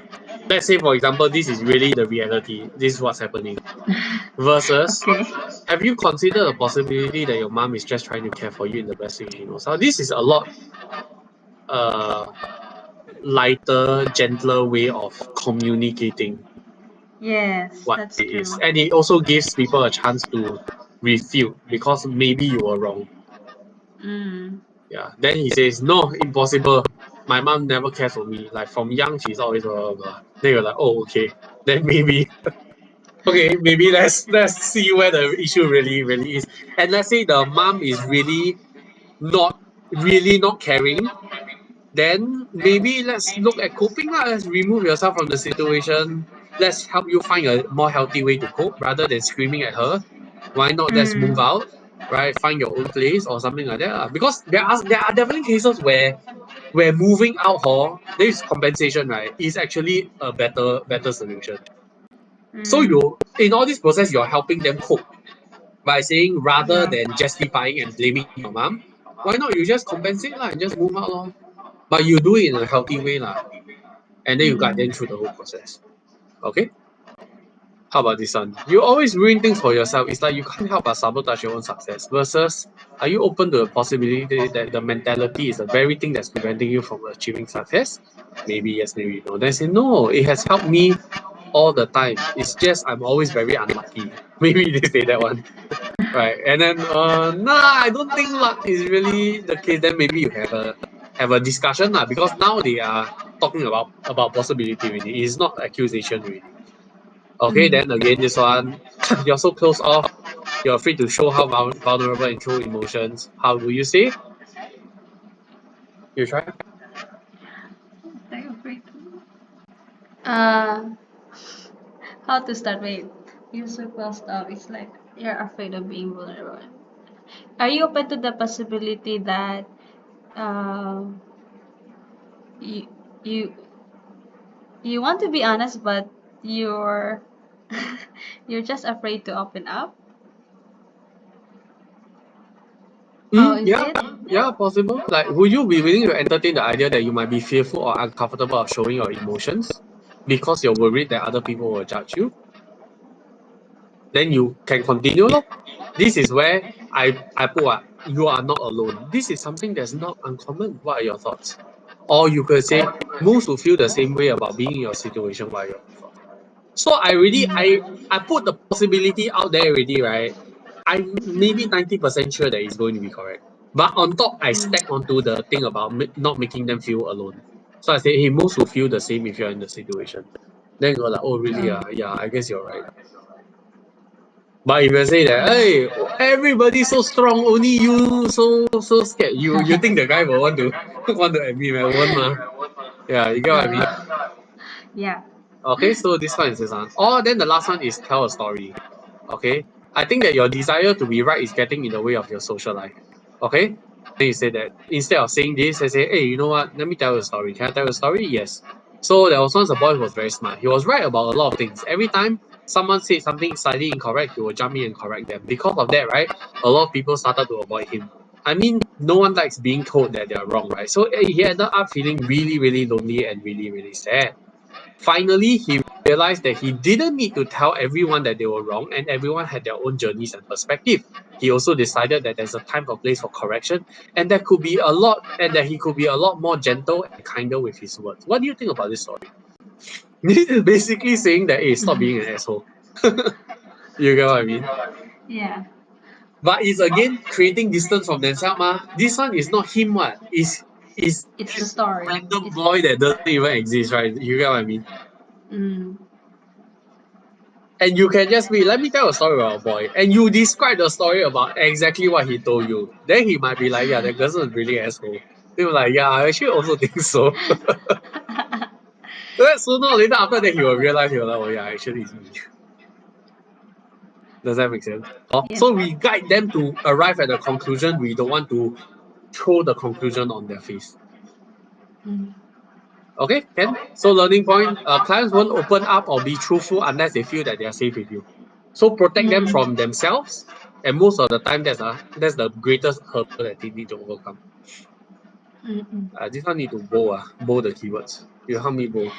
Speaker 1: let's say for example, this is really the reality. This is what's happening. Versus,
Speaker 2: Okay.
Speaker 1: have you considered the possibility that your mom is just trying to care for you in the best way she knows how? This is a lot uh lighter, gentler way of communicating
Speaker 2: Yes,
Speaker 1: what
Speaker 2: that's
Speaker 1: it is.
Speaker 2: true.
Speaker 1: And it also gives people a chance to refute because maybe you were wrong.
Speaker 2: Mm.
Speaker 1: Yeah. Then he says, no, impossible. My mom never cares for me. Like from young, she's always blah blah blah. Then you're like, oh, okay. Then maybe okay, maybe let's see where the issue really is. And let's say the mom is really not really not caring, then maybe let's look at coping lah. Let's remove yourself from the situation. Let's help you find a more healthy way to cope rather than screaming at her. Why not just move out, right? Find your own place or something like that lah. Because there are definitely cases where moving out, there is compensation, right? Is actually a better solution. So you in all this process, you're helping them cope by saying rather than justifying and blaming your mom, why not you just compensate lah and just move out lor. But you do it in a healthy way lah, and then you guide them through the whole process. Okay? How about this one? You always ruin things for yourself. It's like you can't help but sabotage your own success. Versus, are you open to the possibility that the mentality is the very thing that's preventing you from achieving success? Maybe yes, maybe no. Then say no. It has helped me all the time. It's just I'm always very unlucky. Maybe they say that one. Right. And then I don't think luck is really the case. Then maybe you have a discussion lah, because now they are talking about possibility already. It's not accusation already. Okay, then again this one, you're so closed off, you're afraid to show how vulnerable and true emotions. How will you say? You try?
Speaker 2: How to start? Wait, you're so closed off. It's like you're afraid of being vulnerable. Are you open to the possibility that you you you want to be honest, but you're you're just afraid to open up? Is
Speaker 1: Yeah,
Speaker 2: it?
Speaker 1: yeah, possible. Like, would you be willing to entertain the idea that you might be fearful or uncomfortable of showing your emotions because you're worried that other people will judge you? Then you can continue, lor. This is where I put what you are not alone. This is something that's not uncommon. What are your thoughts? Or you could say most will feel the same way about being in your situation. What are your thoughts? So I put the possibility out there already, right? I'm maybe 90% sure that it's going to be correct. But on top, I stack onto the thing about not making them feel alone. So I say, hey, most will feel the same if you're in the situation. Then you're like, oh, really? Yeah, I guess you're right. But if you say that, hey, everybody's so strong, only you so scared, you think the guy will want to admit, man? Won't mah? Yeah, you get what I mean?
Speaker 2: Yeah.
Speaker 1: Okay, so this one is this one. Or then the last one is tell a story. Okay, I think that your desire to be right is getting in the way of your social life. Okay, then you say that instead of saying this, I say, hey, you know what? Let me tell you a story. Can I tell you a story? Yes. So there was once a boy who was very smart. He was right about a lot of things. Every time someone said something slightly incorrect, he would jump in and correct them. Because of that, right, a lot of people started to avoid him. I mean, no one likes being told that they are wrong, right? So he ended up feeling really, really lonely and really, really sad. Finally, he realized that he didn't need to tell everyone that they were wrong, and everyone had their own journeys and perspective. He also decided that there's a time or place for correction, and that he could be a lot more gentle and kinder with his words. What do you think about this story? This is basically saying that, hey, stop being an asshole. You get what I mean?
Speaker 2: Yeah.
Speaker 1: But it's again creating distance from themselves. This one is not him, what? It's
Speaker 2: It's the
Speaker 1: this
Speaker 2: story.
Speaker 1: random boy that doesn't even exist, right? You get what I mean? And you can just be, let me tell a story about a boy, and you describe the story about exactly what he told you. Then he might be like, yeah, that person is really asshole. They were like, yeah, I actually also think so. Then sooner or later after that, he will realize, he will like, oh yeah, actually it's me. Does that make sense?
Speaker 2: Yes.
Speaker 1: So we guide them to arrive at the conclusion. We don't want to throw the conclusion on their face. Okay, can? So learning point, clients won't open up or be truthful unless they feel that they are safe with you. So protect them from themselves, and most of the time that's the greatest hurdle that they need to overcome. This one need to bold the keywords. You help me bold.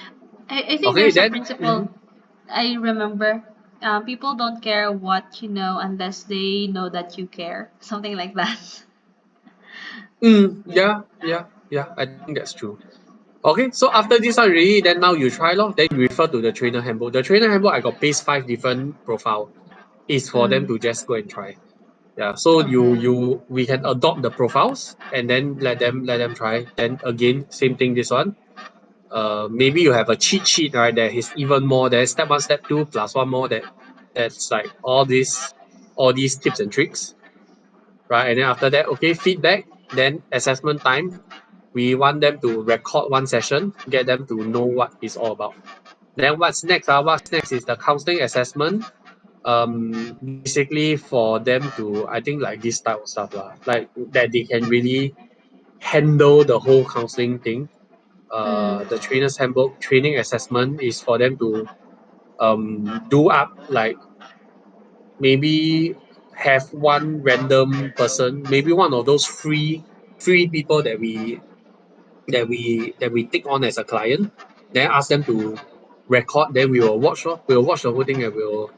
Speaker 2: I think
Speaker 1: Okay,
Speaker 2: there's a
Speaker 1: then
Speaker 2: principle I remember. People don't care what you know unless they know that you care. Something like that.
Speaker 1: yeah. I think that's true. Okay, so after this one already, then now you try lor. Then you refer to the trainer handbook. The trainer handbook I got paste 5 different profile. Is for them to just go and try. Yeah, so we can adopt the profiles and then let them try. Then again, same thing this one. Maybe you have a cheat sheet, right? That is even more. There's step 1, step 2, plus one more that's like all these tips and tricks. Right? And then after that, okay, feedback. Then assessment time, we want them to record one session, get them to know what it's all about. Then what's next? What's next is the counseling assessment. Basically for them to, I think like this type of stuff like that they can really handle the whole counseling thing. The trainer's handbook training assessment is for them to do up like maybe have one random person, maybe one of those free people that we take on as a client, then ask them to record, then we will watch we'll watch the whole thing and we'll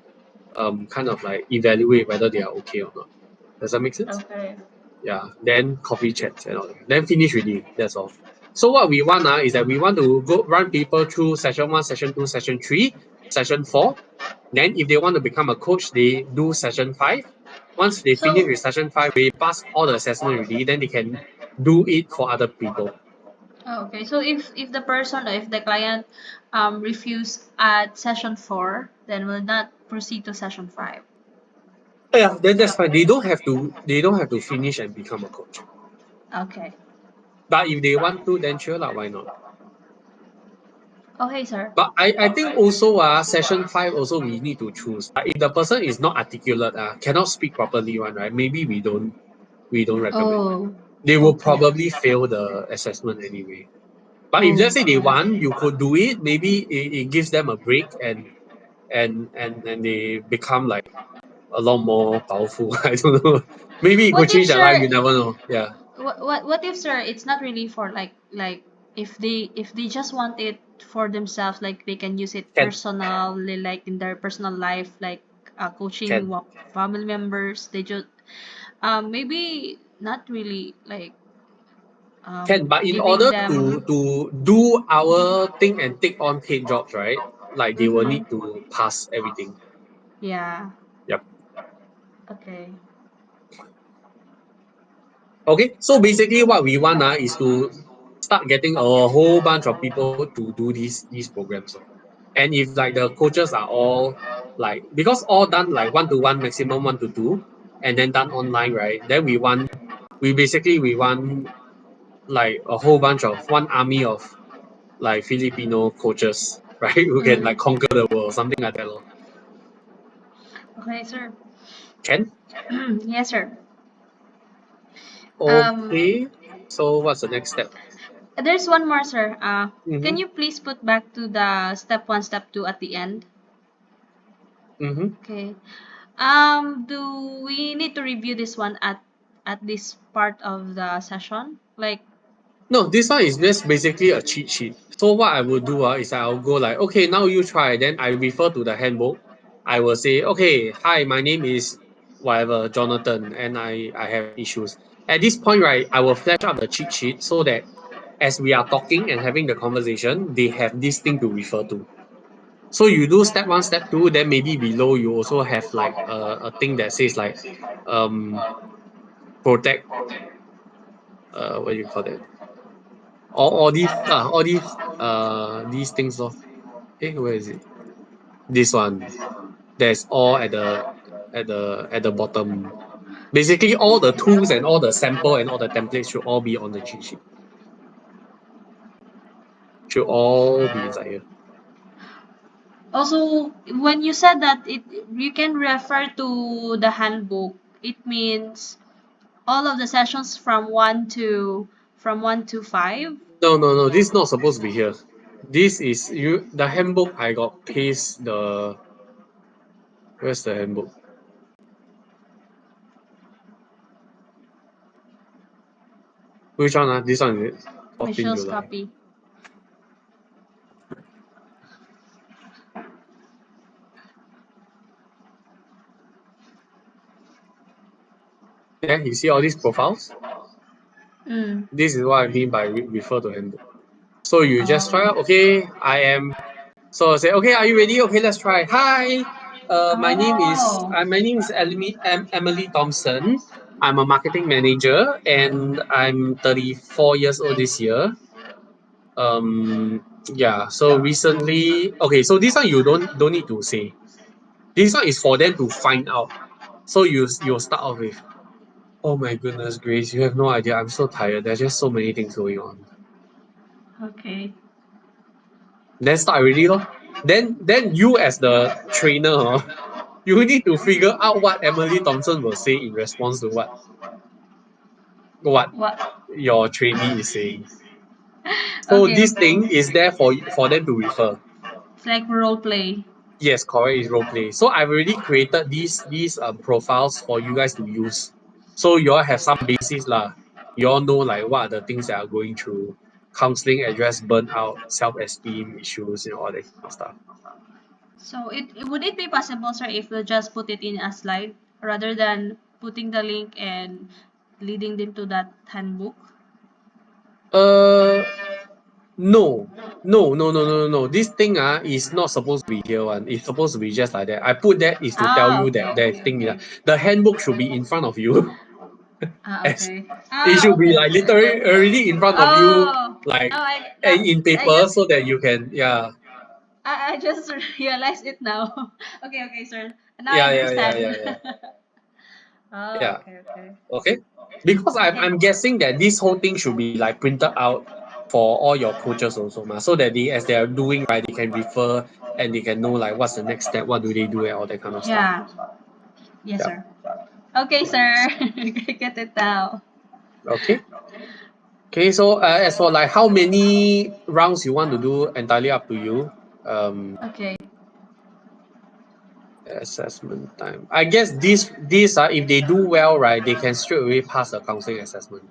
Speaker 1: kind of like evaluate whether they are okay or not. Does that make sense?
Speaker 2: Okay.
Speaker 1: Yeah. Then coffee chats and all that. Then finish ready. That's all. So what we want is that we want to go run people through session 1, session 2, session 3, session 4. Then if they want to become a coach, they do session 5. Once they finish with session 5, we pass all the assessment already, then they can do it for other people.
Speaker 2: Okay, so if the person or if the client refuse at session 4, then will not proceed to session 5.
Speaker 1: Yeah, then that's fine. They don't have to finish and become a coach.
Speaker 2: Okay.
Speaker 1: But if they want to, then sure lah, why not?
Speaker 2: Okay, sir.
Speaker 1: But I think also session 5 also we need to choose. If the person is not articulate, cannot speak properly one, right? Maybe we don't recommend.
Speaker 2: Oh.
Speaker 1: They will
Speaker 2: Okay.
Speaker 1: probably fail the assessment anyway. But if let's say they want, you could do it. Maybe it gives them a break and they become like a lot more powerful. I don't know. Maybe it could
Speaker 2: What if,
Speaker 1: change their life.
Speaker 2: sir?
Speaker 1: You never know. Yeah.
Speaker 2: What if, sir, it's not really for like if they just want it for themselves, like they can use it
Speaker 1: Can.
Speaker 2: personally, like in their personal life, like coaching
Speaker 1: Can.
Speaker 2: family members. They just maybe not really like
Speaker 1: Can, but in
Speaker 2: giving
Speaker 1: order
Speaker 2: them.
Speaker 1: to do our thing and take on paid jobs, right? Like they will
Speaker 2: Mhm.
Speaker 1: need to pass everything.
Speaker 2: Yeah.
Speaker 1: Yep.
Speaker 2: Okay.
Speaker 1: Okay, so basically what we want is to start getting a whole bunch of people to do these programs. And if like the coaches are all like, because all done like 1-to-1, maximum 1-to-2, and then done online, right? Then we want like a whole bunch of one army of like Filipino coaches, right? Who can like conquer the world, something like that.
Speaker 2: Okay, sir.
Speaker 1: Can?
Speaker 2: Yes, sir.
Speaker 1: Okay. So what's the next step?
Speaker 2: There's one more, sir.
Speaker 1: Mm-hmm.
Speaker 2: Can you please put back to the step 1, step 2 at the end?
Speaker 1: Mm-hmm.
Speaker 2: Okay. Do we need to review this one at this part of the session? Like,
Speaker 1: No, this one is just basically a cheat sheet. So what I will do is I'll go like, okay, now you try. Then I refer to the handbook. I will say, okay, hi, my name is whatever, Jonathan, and I have issues. At this point, right, I will flash up the cheat sheet so that as we are talking and having the conversation, they have this thing to refer to. So you do step 1, step 2, then maybe below you also have like a thing that says like protect what do you call that? All these things where is it? This one. That's all at the bottom. Basically all the tools and all the sample and all the templates should all be on the cheat sheet. Should all be inside here.
Speaker 2: also, when you said that you can refer to the handbook, it means all of the sessions from 1 to 5.
Speaker 1: No, this is not supposed to be here. This is the handbook. I got paste the. Where's the handbook? Which one? This one is it? 14
Speaker 2: Michelle's
Speaker 1: July.
Speaker 2: copy.
Speaker 1: Yeah, you see all these profiles? This is what I mean by refer to handbook. So you just try, okay, I am. So I say, okay, are you ready? Okay, let's try. Hi, my name is Emily Thompson. I'm a marketing manager and I'm 34 years old this year. Yeah. So recently, okay. So this one you don't need to say. This one is for them to find out. So you'll start off with, Oh my goodness, Grace, you have no idea. I'm so tired. There's just so many things going on.
Speaker 2: Okay.
Speaker 1: Then start already, lor. Then you as the trainer, you need to figure out what Emily Thompson will say in response to what
Speaker 2: What?
Speaker 1: your trainee is saying. So
Speaker 2: Okay,
Speaker 1: this
Speaker 2: okay.
Speaker 1: thing is there for them to refer.
Speaker 2: It's like role play.
Speaker 1: Yes, correct, is role play. So I've already created these profiles for you guys to use. So you all have some basis lah. You all know like what are the things that are going through, counseling, address, burnout, self-esteem issues, all that kind of stuff.
Speaker 2: So would it be possible, sir, if we just put it in a slide rather than putting the link and leading them to that handbook?
Speaker 1: No. No. This thing is not supposed to be here one. It's supposed to be just like that. I put that is to tell you
Speaker 2: Okay,
Speaker 1: that that
Speaker 2: okay,
Speaker 1: thing
Speaker 2: okay.
Speaker 1: the handbook should be in front of you. As
Speaker 2: Okay.
Speaker 1: it should be
Speaker 2: Okay,
Speaker 1: like
Speaker 2: okay.
Speaker 1: literally already in front of you,
Speaker 2: Oh,
Speaker 1: like
Speaker 2: no,
Speaker 1: in
Speaker 2: I
Speaker 1: paper,
Speaker 2: just
Speaker 1: so that you can
Speaker 2: I just realized it now. Okay, okay, sir. Now I
Speaker 1: yeah yeah yeah
Speaker 2: understand.
Speaker 1: yeah yeah
Speaker 2: Oh,
Speaker 1: yeah.
Speaker 2: okay, okay.
Speaker 1: Okay, because
Speaker 2: Okay.
Speaker 1: I'm guessing that this whole thing should be like printed out for all your coaches also so that they as they are doing right they can refer and they can know like what's the next step, what do they do and all that kind of stuff.
Speaker 2: Yeah. Yes,
Speaker 1: Yeah.
Speaker 2: sir. Okay, sir. I get it now.
Speaker 1: Okay. Okay. So as for like how many rounds you want to do, entirely up to you.
Speaker 2: Okay.
Speaker 1: Assessment time. I guess these are if they do well, right, they can straight away pass the counseling assessment.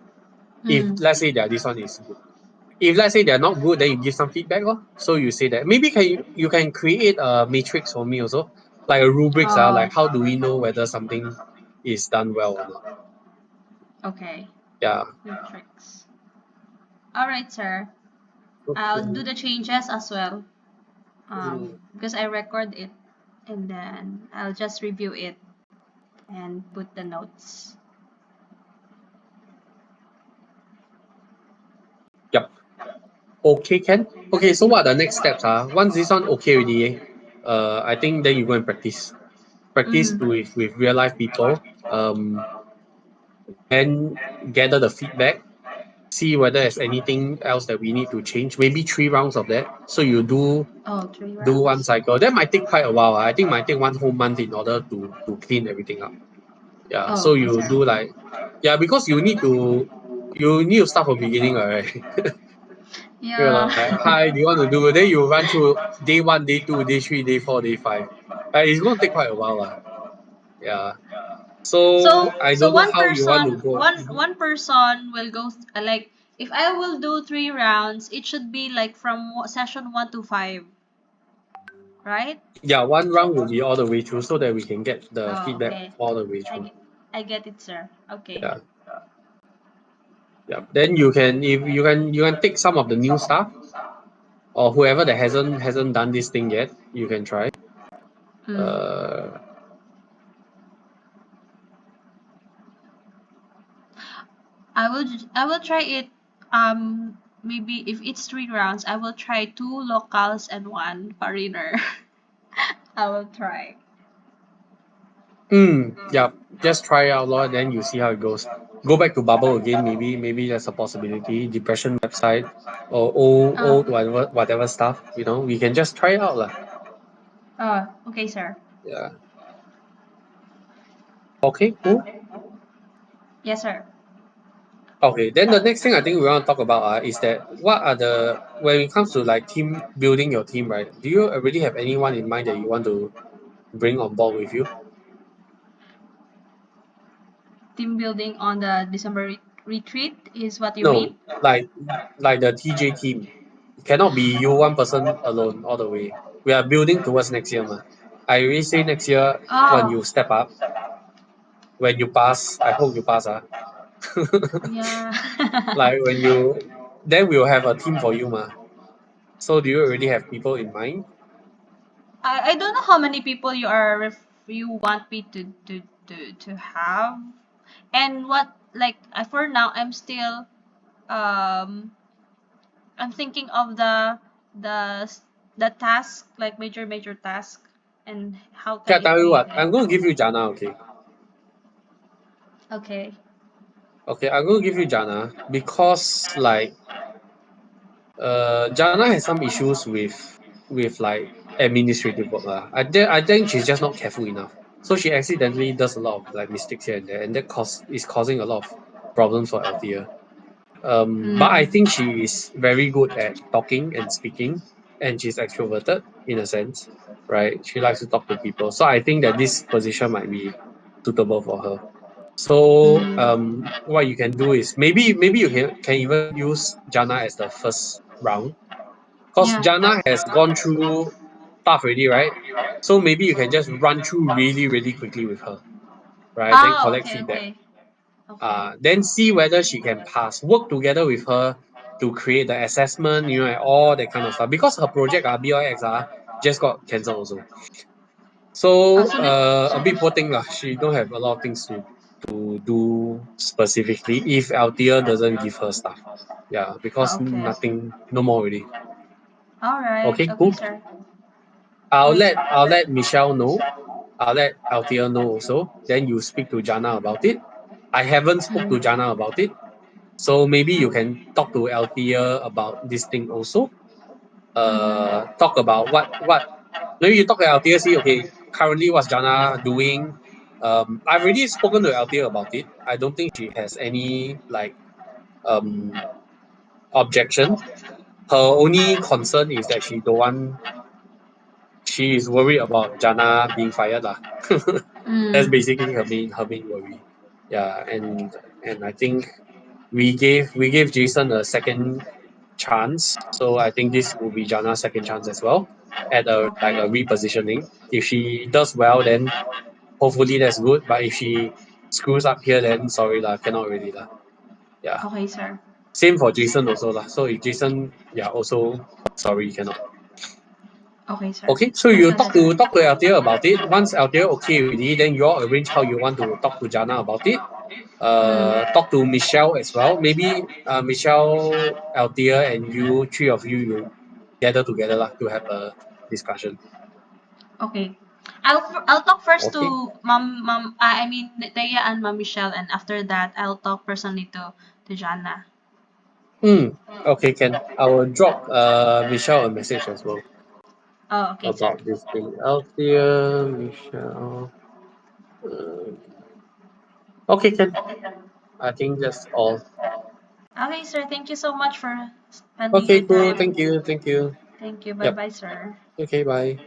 Speaker 1: If
Speaker 2: Mm.
Speaker 1: let's say that this one is good. If let's say they're not good, then you give some feedback. So you say that maybe you can create a matrix for me also, like a rubrics,
Speaker 2: Oh,
Speaker 1: like how do we know whether something is done well or not?
Speaker 2: okay.
Speaker 1: Yeah.
Speaker 2: Matrix. All right, sir. I'll
Speaker 1: Okay.
Speaker 2: do the changes as well.
Speaker 1: Mm.
Speaker 2: Because I record it and then I'll just review it and put the notes.
Speaker 1: Yep. Okay, Ken. Okay, so what are the next steps? Once this one okay already, I think then you go and practice. Practice
Speaker 2: Mm.
Speaker 1: with real life people. Then gather the feedback, see whether there's anything else that we need to change. Maybe 3 rounds of that. So you
Speaker 2: Oh, three
Speaker 1: do one
Speaker 2: rounds.
Speaker 1: cycle. That might take quite a while. I think might take 1 whole month in order to clean everything up. Yeah.
Speaker 2: Oh,
Speaker 1: So
Speaker 2: okay,
Speaker 1: you
Speaker 2: sir.
Speaker 1: do like because you need to start from beginning, right? You're
Speaker 2: Yeah.
Speaker 1: like, hi, do you want to do? Then you run through day 1, day 2, day 3, day 4, day 5. It's gonna take quite a while. Yeah.
Speaker 2: So
Speaker 1: So I
Speaker 2: so
Speaker 1: don't know
Speaker 2: one
Speaker 1: how you want to
Speaker 2: person
Speaker 1: go.
Speaker 2: one person will go like if I will do 3 rounds, it should be like from session 1 to 5, right?
Speaker 1: Yeah, 1 round will be all the way through so that we can get the
Speaker 2: Oh,
Speaker 1: feedback
Speaker 2: okay.
Speaker 1: all the way
Speaker 2: I,
Speaker 1: through.
Speaker 2: ge- I get it, sir. Okay.
Speaker 1: Yeah. Yeah. Then you can if you can take some of the new stuff or whoever that hasn't done this thing yet, you can try.
Speaker 2: Mm.
Speaker 1: Uh
Speaker 2: I will try it. Maybe if it's 3 rounds, I will try 2 locals and 1 foreigner. I will try.
Speaker 1: yeah. Just try out Lord, then you see how it goes. Go back to bubble again, maybe that's a possibility. Depression website or old
Speaker 2: Oh.
Speaker 1: whatever stuff, we can just try it out lah.
Speaker 2: Oh, okay, sir.
Speaker 1: Yeah. Okay, cool.
Speaker 2: Yes, sir.
Speaker 1: Okay, then the next thing I think we want to talk about is that what are when it comes to like team building your team, right? Do you already have anyone in mind that you want to bring on board with you?
Speaker 2: Team building on the December retreat is what you
Speaker 1: No,
Speaker 2: mean?
Speaker 1: like the TJ team. It cannot be you one person alone all the way. We are building towards next year, ma. I already say next year when
Speaker 2: Oh,
Speaker 1: you step up, when you pass, I hope you pass,
Speaker 2: yeah.
Speaker 1: like then we'll have a team for you, ma. So do you already have people in mind?
Speaker 2: I don't know how many people you want me to have, and what like for now um I'm thinking of the the task, like major task, and how
Speaker 1: Okay,
Speaker 2: can
Speaker 1: I
Speaker 2: it
Speaker 1: tell you
Speaker 2: be
Speaker 1: what,
Speaker 2: like
Speaker 1: I'm going to give you Jana, okay?
Speaker 2: okay.
Speaker 1: Okay, I'm going to give you Jana because like Jana has some issues with like administrative work lah. I think she's just not careful enough. So she accidentally does a lot of like mistakes here and there, and that is causing a lot of problems for Althea. But I think she is very good at talking and speaking, and she's extroverted in a sense, right? She likes to talk to people. So I think that this position might be suitable for her. So what you can do is maybe you can even use Jana as the first round, because
Speaker 2: Yeah.
Speaker 1: Jana has gone through stuff already, right? So maybe you can just run through really quickly with her, right? Then
Speaker 2: Oh,
Speaker 1: collect
Speaker 2: okay,
Speaker 1: feedback.
Speaker 2: okay. Okay.
Speaker 1: Then see whether she can pass. Work together with her to create the assessment, you know, and all that kind of stuff. Because her project BIX just got cancelled also. So
Speaker 2: so
Speaker 1: a bit poor thing lah. She don't have a lot of things to do specifically if Althea doesn't give her stuff. Yeah, because
Speaker 2: okay.
Speaker 1: nothing, no more already.
Speaker 2: All right.
Speaker 1: Okay,
Speaker 2: Okay,
Speaker 1: cool.
Speaker 2: sir.
Speaker 1: I'll let Michelle know. I'll let Althea know also. Then you speak to Jana about it. I haven't spoke to Jana about it. So maybe you can talk to Althea about this thing also. Talk about what maybe you talk to Althea, see okay, currently what's Jana doing. I've already spoken to Althea about it. I don't think she has any like objection. Her only concern is that she is worried about Jana being fired lah. That's basically her main worry. Yeah, and I think we gave Jason a second chance. So I think this will be Jana's second chance as well at a like a repositioning. If she does well, then hopefully that's good. But if she screws up here, then sorry lah, cannot really lah. Yeah.
Speaker 2: Okay, sir.
Speaker 1: Same for Jason also lah. So if Jason, yeah, also sorry cannot.
Speaker 2: Okay, sir.
Speaker 1: Okay, so you
Speaker 2: Noted,
Speaker 1: talk to Althea about it. Once Althea okay already, then you all arrange how you want to talk to Jana about it. Talk to Michelle as well. Maybe Michelle, Althea, and you, three of you gather together lah to have a discussion.
Speaker 2: Okay. I'll talk first
Speaker 1: Okay.
Speaker 2: to Mom. I mean Thea and Mom Michelle, and after that I'll talk personally to Jana.
Speaker 1: Okay, can. I will drop Michelle a message as well
Speaker 2: Oh, okay, sir.
Speaker 1: about this thing. Althea, Michelle. Okay, can. I think that's all.
Speaker 2: Okay, sir. Thank you so much for spending
Speaker 1: Okay,
Speaker 2: your
Speaker 1: cool.
Speaker 2: time.
Speaker 1: Thank you. Thank you.
Speaker 2: Thank you. Bye
Speaker 1: Yep.
Speaker 2: bye, sir.
Speaker 1: Okay, bye.